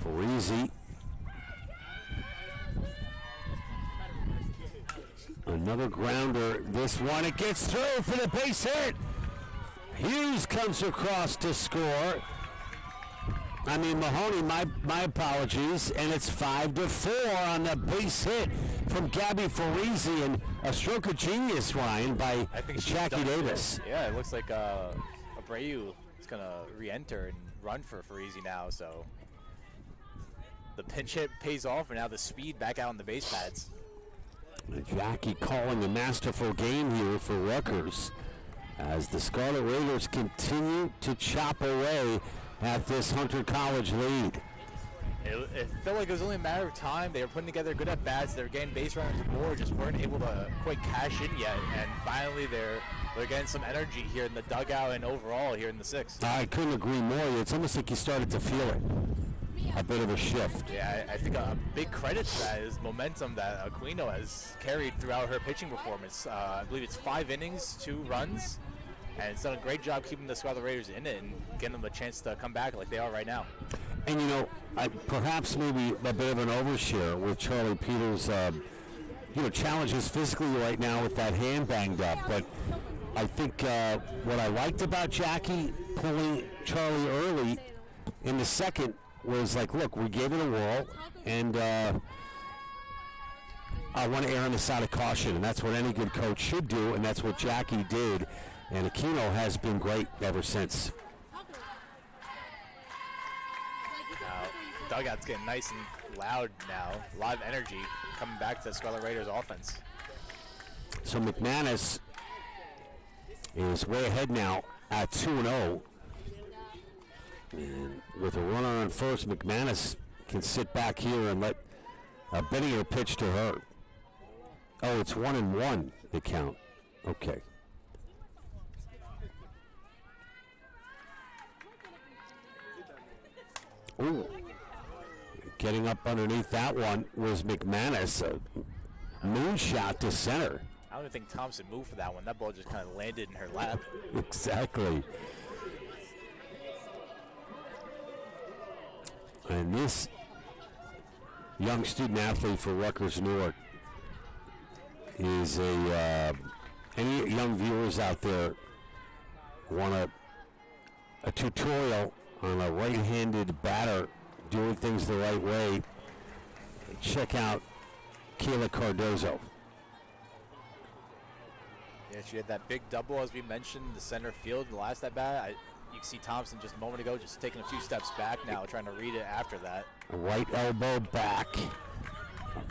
S1: Farisi. Another grounder. This one, it gets through for the base hit. Hughes comes across to score. I mean, Mahoney, my apologies. And it's 5-4 on the base hit from Gabby Farisi, and a stroke of genius, Ryan, by Jackie Davis.
S2: Yeah, it looks like Abreu is going to re-enter and run for Farisi now, so the pinch hit pays off, and now the speed back out on the base pads.
S1: Jackie calling a masterful game here for Rutgers as the Scarlet Raiders continue to chop away at this Hunter College lead.
S2: It felt like it was only a matter of time. They were putting together good at-bats. They were getting base runners aboard, just weren't able to quite cash in yet. And finally, they're getting some energy here in the dugout and overall here in the 6th.
S1: I couldn't agree more. It's almost like you started to feel it. A bit of a shift.
S2: Yeah, I think a big credit to that is momentum that Aquino has carried throughout her pitching performance. I believe it's 5 innings, 2 runs, and it's done a great job keeping the Scarlet Raiders in it and getting them a chance to come back like they are right now.
S1: And you know, perhaps maybe a bit of an overshare with Charlie Peters. Challenges physically right now with that hand banged up, but I think what I liked about Jackie pulling Charlie early in the 2nd was like, look, we gave it a whirl, and I want to err on the side of caution, and that's what any good coach should do, and that's what Jackie did, and Aquino has been great ever since.
S2: Now, dugout's getting nice and loud now. A lot of energy coming back to the Scarlet Raiders offense.
S1: So McManus is way ahead now at 2-0. And with a runner on first, McManus can sit back here and let Benninger pitch to her. Oh, it's 1-1, the count. Okay. Ooh. Getting up underneath that one was McManus. A moonshot to center.
S2: I don't even think Thompson moved for that one. That ball just kind of landed in her lap.
S1: Exactly. And this young student athlete for Rutgers Newark is any young viewers out there want a tutorial on a right-handed batter doing things the right way, check out Kayla Cardozo.
S2: Yeah, she had that big double, as we mentioned, the center field, the last at bat. You can see Thompson just a moment ago just taking a few steps back now, trying to read it after that.
S1: Right elbow back.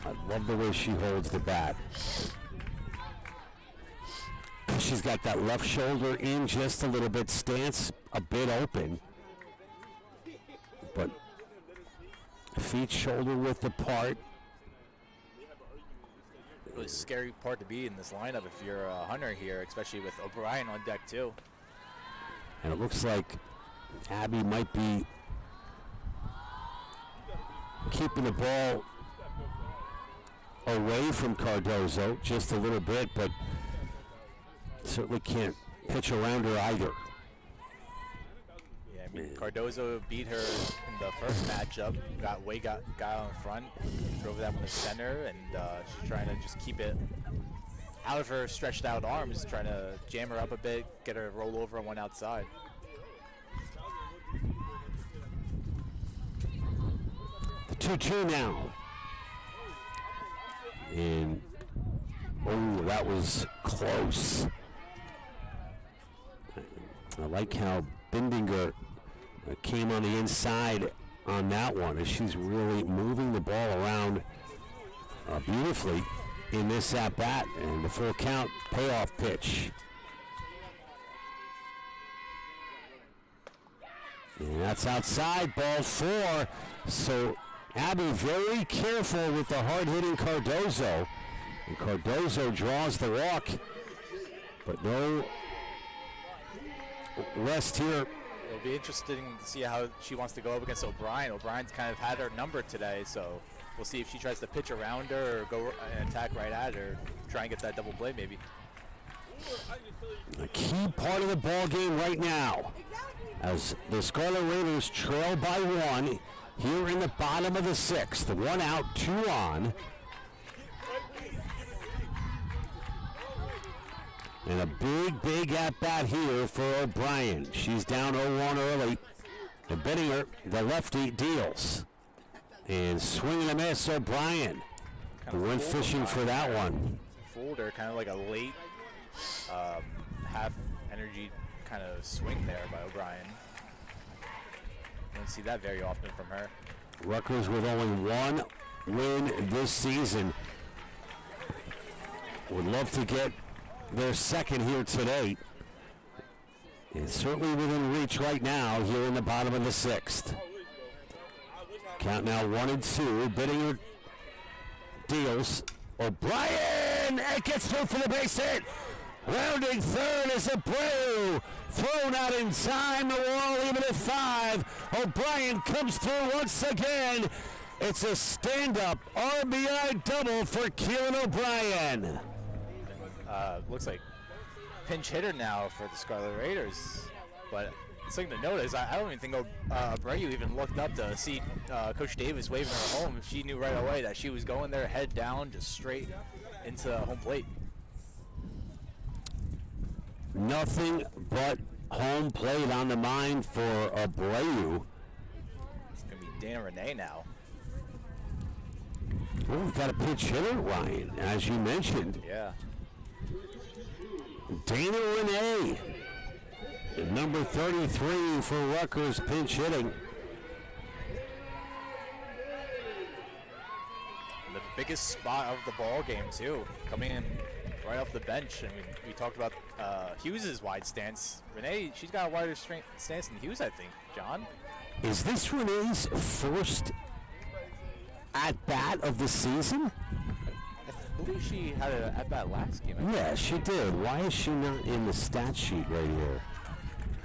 S1: I love the way she holds the bat. She's got that left shoulder in just a little bit, stance a bit open, but feet shoulder width apart.
S2: Really scary part to be in this lineup if you're a hunter here, especially with O'Brien on deck too.
S1: And it looks like Abby might be keeping the ball away from Cardozo just a little bit, but certainly can't pitch around her either.
S2: Yeah, I mean, Cardozo beat her in the first matchup, got on front, drove that one to center, and she's trying to just keep it out of her stretched out arms, trying to jam her up a bit, get her to roll over on one outside.
S1: The 2-2 now. And, oh, that was close. I like how Bendinger came on the inside on that one, as she's really moving the ball around beautifully in this at-bat, and the full count payoff pitch. And that's outside, ball 4. So Abby very careful with the hard-hitting Cardozo. And Cardozo draws the walk, but no rest here.
S2: It'll be interesting to see how she wants to go up against O'Brien. O'Brien's kind of had her number today, so we'll see if she tries to pitch around her or go and attack right at her, try and get that double play maybe.
S1: A key part of the ball game right now, as the Scarlet Raiders trail by 1 here in the bottom of the 6th. 1 out, 2 on. And a big at-bat here for O'Brien. She's down 0-1 early. And Benninger, the lefty, deals. And swing and a miss, O'Brien. Who went fishing for that one.
S2: Fooled her, kind of like a late half energy kind of swing there by O'Brien. Don't see that very often from her.
S1: Rutgers with only 1 win this season. Would love to get their second here today. It's certainly within reach right now here in the bottom of the 6th. Count now 1-2. Benninger deals. O'Brien, it gets through for the base hit. Rounding third is Abreu. Thrown out in time. The wall even at 5. O'Brien comes through once again. It's a stand-up RBI double for Keelan O'Brien.
S2: Looks like pinch hitter now for the Scarlet Raiders. But something to notice, I don't even think Abreu even looked up to see Coach Davis waving her home. She knew right away that she was going there, head down, just straight into home plate.
S1: Nothing but home plate on the mind for Abreu.
S2: It's going to be Dana Renee now.
S1: Oh, we've got a pinch hitter, Ryan, as you mentioned.
S2: Yeah.
S1: Dana Renee, number 33 for Rutgers, pinch hitting.
S2: The biggest spot of the ball game too, coming in right off the bench. I mean, we talked about Hughes' wide stance. Renee, she's got a wider stance than Hughes, I think. John?
S1: Is this Renee's first at-bat of the season?
S2: I believe she had an at-bat last game.
S1: Yeah, she did. Why is she not in the stat sheet right here?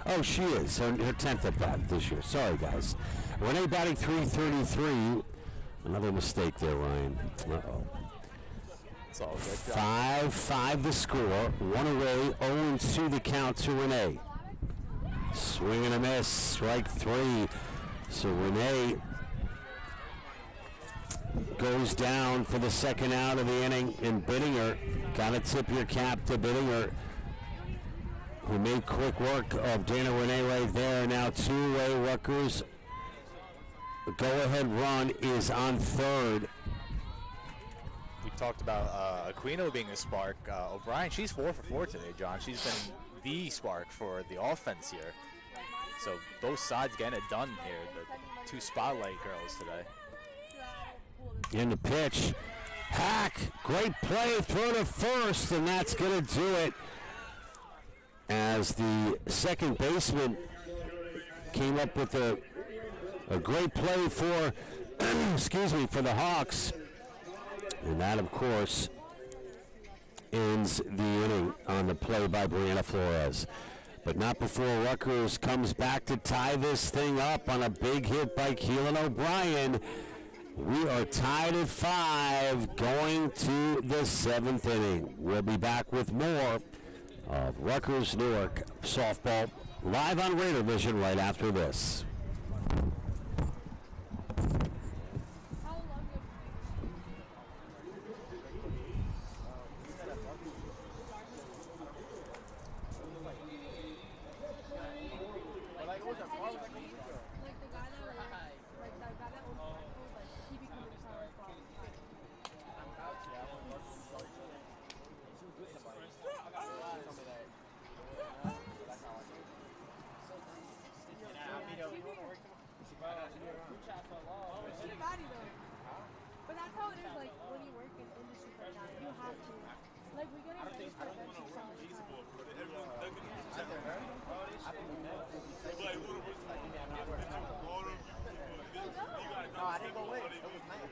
S1: Oh, she is. Her 10th at-bat this year. Sorry, guys. Renee batting .333. Another mistake there, Ryan. Uh-oh.
S2: It's all good. John.
S1: 5-5 the score. One away, 0-2 the count to Renee. Swing and a miss. Strike 3. So Renee goes down for the second out of the inning, and Bittinger, gotta tip your cap to Bittinger, who made quick work of Dana Renee right there. Now two-way Rutgers. The go-ahead run is on third.
S2: We talked about Aquino being a spark. O'Brien, she's 4 for 4 today, John. She's been the spark for the offense here. So both sides getting it done here. The two spotlight girls today.
S1: In the pitch, Hack, great play, throw to first, and that's going to do it. As the second baseman came up with a great play for, excuse me, for the Hawks. And that, of course, ends the inning on the play by Brianna Flores. But not before Rutgers comes back to tie this thing up on a big hit by Keelan O'Brien. We are tied at 5 going to the 7th inning. We'll be back with more of Rutgers Newark softball live on Raider Vision right after this.
S4: But that's how it is, like, when you work in industries like that. You have to. Like, we get ready for benches all the time.
S7: No, I didn't go with it. It was nice.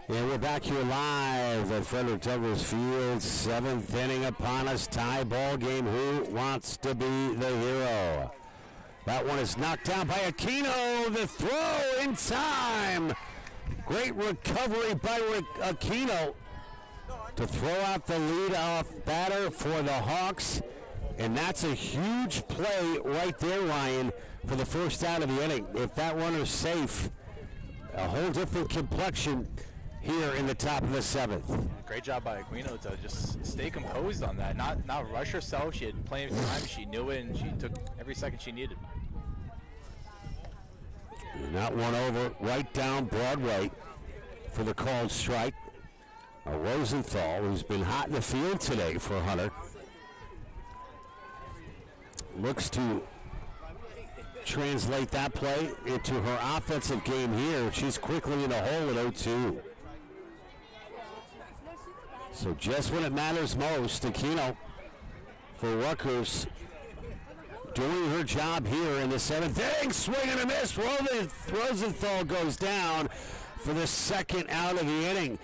S1: And we're back here live at Frederick Douglass Field. 7th inning upon us. Tie ball game. Who wants to be the hero? That one is knocked down by Aquino. The throw in time. Great recovery by Aquino to throw out the leadoff batter for the Hawks. And that's a huge play right there, Ryan, for the first out of the inning. If that runner's safe, a whole different complexion here in the top of the 7th.
S2: Great job by Aquino to just stay composed on that, not rush herself. She had plenty of time. She knew it, and she took every second she needed.
S1: Not one over, right down Broadway for the called strike. Rosenthal, who's been hot in the field today for Hunter, looks to translate that play into her offensive game here. She's quickly in the hole at 0-2. So just when it matters most, Aquino for Rutgers doing her job here in the 7th inning. Swing and a miss. Rosenthal goes down for the second out of the inning.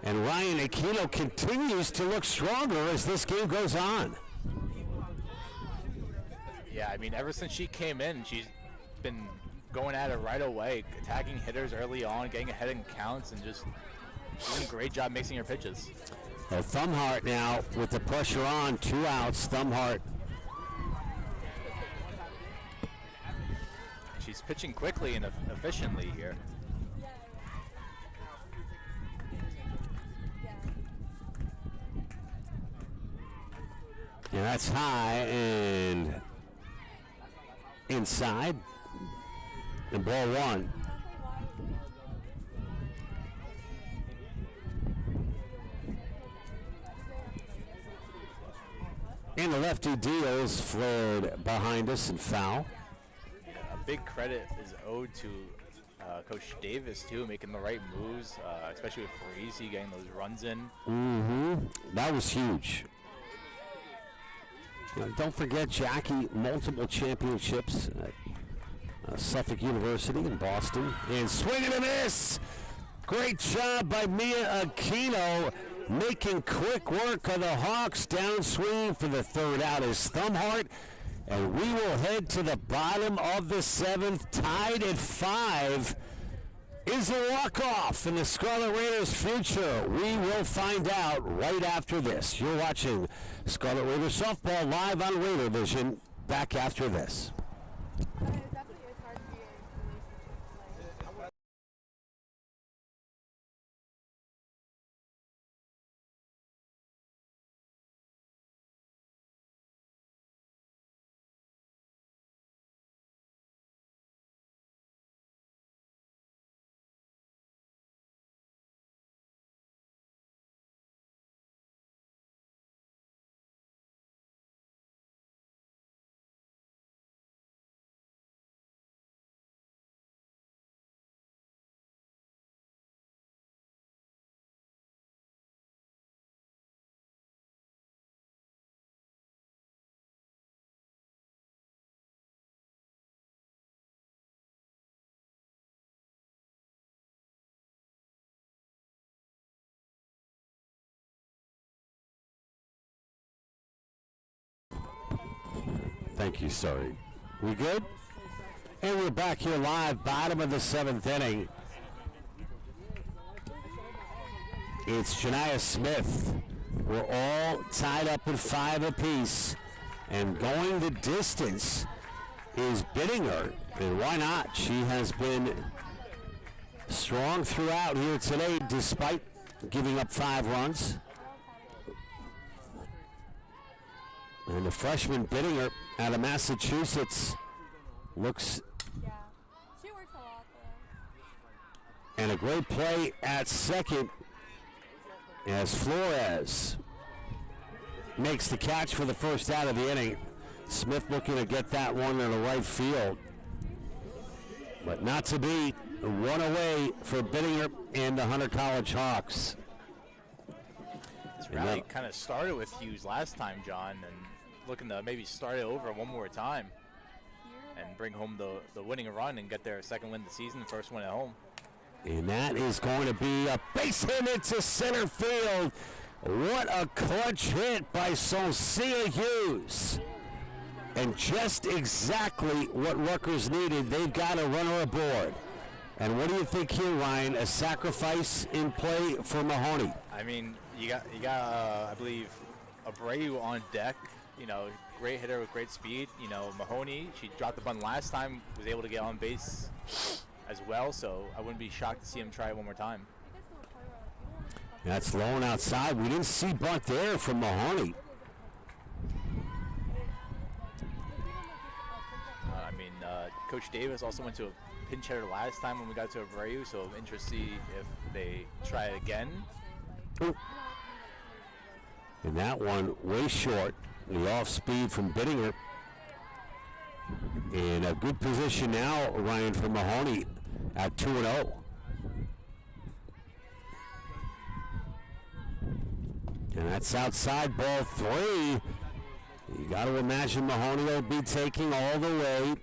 S1: And Ryan, Aquino continues to look stronger as this game goes on.
S2: Yeah, I mean, ever since she came in, she's been going at it right away, attacking hitters early on, getting ahead in counts, and just doing a great job mixing her pitches.
S1: Thumhart now with the pressure on, 2 outs. Thumhart.
S2: She's pitching quickly and efficiently here.
S1: Yeah, that's high and inside. And ball 1. And the lefty deals, flared behind us and foul.
S2: A big credit is owed to Coach Davis, too, making the right moves, especially with Parisi getting those runs in.
S1: That was huge. Don't forget Jackie, multiple championships at Suffolk University in Boston. And swing and a miss! Great job by Mia Aquino, making quick work of the Hawks. Downswing for the third out is Thumhart. And we will head to the bottom of the seventh, tied at 5. Is a walk-off in the Scarlet Raiders' future? We will find out right after this. You're watching Scarlet Raiders softball live on Raider Vision. Back after this.
S4: It definitely is hard to be in relationships. Like,
S1: Thank you, sorry. We good? And we're back here live, bottom of the seventh inning. It's Janiah Smith. We're all tied up at 5 apiece. And going the distance is Bittinger. And why not? She has been strong throughout here today, despite giving up 5 runs. And the freshman Bittinger out of Massachusetts looks.
S4: yeah. She works a lot, though.
S1: And a great play at second as Flores makes the catch for the first out of the inning. Smith looking to get that one in the right field. But not to be. One away for Bittinger and the Hunter College Hawks.
S2: This rally kind of started with Hughes last time, John, and looking to maybe start it over one more time and bring home the winning run and get their second win of the season, first one at home.
S1: And that is going to be a base hit into center field. What a clutch hit by Socia Hughes. And just exactly what Rutgers needed. They've got a runner aboard. And what do you think here, Ryan? A sacrifice in play for Mahoney.
S2: I mean, you got I believe, Abreu on deck. You know, great hitter with great speed. You know, Mahoney, she dropped the bunt last time, was able to get on base as well, so I wouldn't be shocked to see him try it one more time.
S1: That's low and outside. We didn't see bunt there from Mahoney.
S2: Coach Davis also went to a pinch hitter last time when we got to Abreu, so I'm interested to see if they try it again.
S1: Ooh. And that one way short. The off speed from Bittinger. In a good position now, Ryan, for Mahoney at 2-0. And that's outside ball 3. You got to imagine Mahoney will be taking all the way.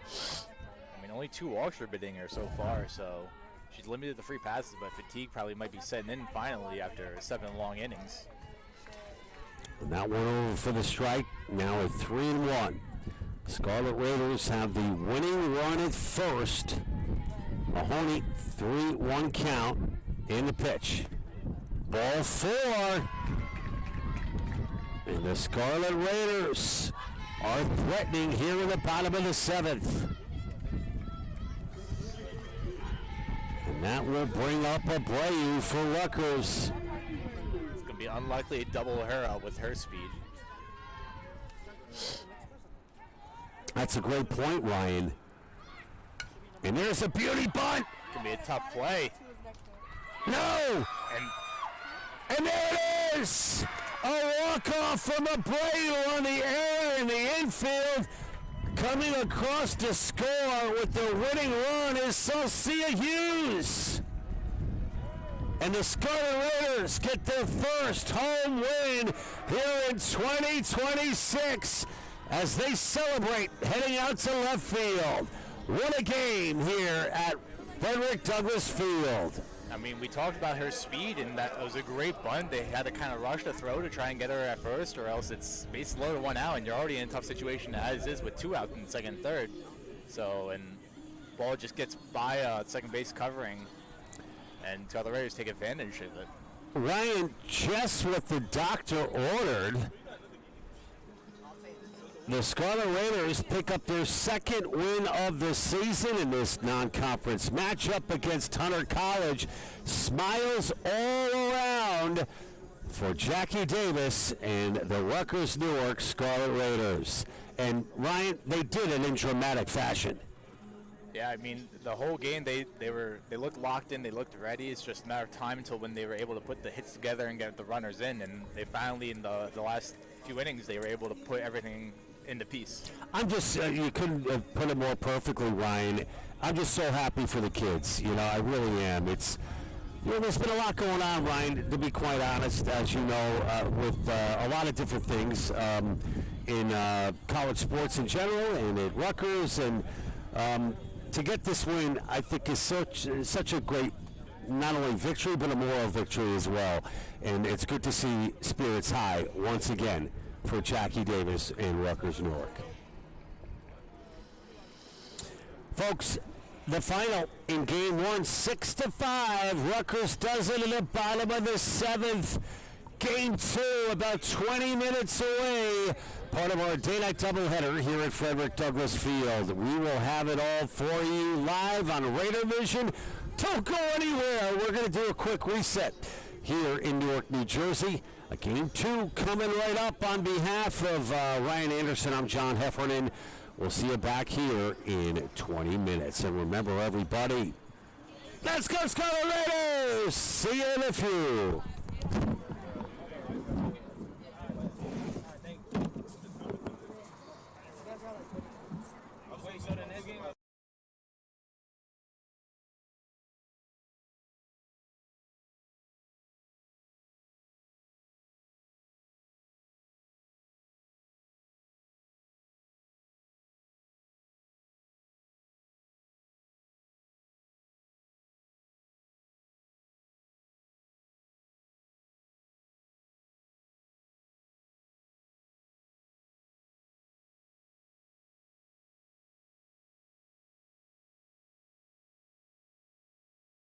S2: I mean, only 2 walks for Bittinger so far, so she's limited to 3 passes, but fatigue probably might be setting in finally after 7 long innings.
S1: And that one over for the strike. Now at 3-1. Scarlet Raiders have the winning run at first. Mahoney, 3-1 count in the pitch. Ball 4. And the Scarlet Raiders are threatening here in the bottom of the 7th. And that will bring up Abreu for Rutgers.
S2: It's going to be unlikely to double her out with her speed.
S1: That's a great point, Ryan. And there's a beauty bunt.
S2: It's going to be a tough play.
S1: No!
S2: And
S1: And there it is! A walk-off from Abreu on the air in the infield. Coming across to score with the winning run is Socia Hughes. And the Scarlet Raiders get their first home win here in 2026 as they celebrate heading out to left field. What a game here at Frederick Douglass Field.
S2: I mean, we talked about her speed, and that was a great bunt. They had to kind of rush the throw to try and get her at first, or else it's base loaded 1 out, and you're already in a tough situation as is with 2 out in the second and third. So, and ball just gets by second base covering, and Scarlet Raiders take advantage of it.
S1: Ryan, just what the doctor ordered. The Scarlet Raiders pick up their second win of the season in this non-conference matchup against Hunter College. Smiles all around for Jackie Davis and the Rutgers Newark Scarlet Raiders. And Ryan, they did it in dramatic fashion.
S2: Yeah, I mean, the whole game they looked locked in, they looked ready. It's just a matter of time until when they were able to put the hits together and get the runners in. And they finally, in the last few innings, they were able to put everything into piece.
S1: I'm just, you couldn't have put it more perfectly, Ryan. I'm just so happy for the kids. You know, I really am. It's, you know, there's been a lot going on, Ryan, to be quite honest, as you know, with a lot of different things in college sports in general and at Rutgers. And to get this win, I think, is such a great, not only victory, but a moral victory as well. And it's good to see spirits high once again for Jackie Davis and Rutgers Newark. Folks, the final in game 1, 6-5. Rutgers does it in the bottom of the 7th. Game 2, about 20 minutes away. Part of our day-night doubleheader here at Frederick Douglass Field. We will have it all for you live on Raider Vision. Don't go anywhere. We're going to do a quick reset here in Newark, New Jersey. Game 2 coming right up. On behalf of Ryan Anderson, I'm John Heffernan. We'll see you back here in 20 minutes. And remember, everybody, let's go Scarlet Raiders! See you in a few.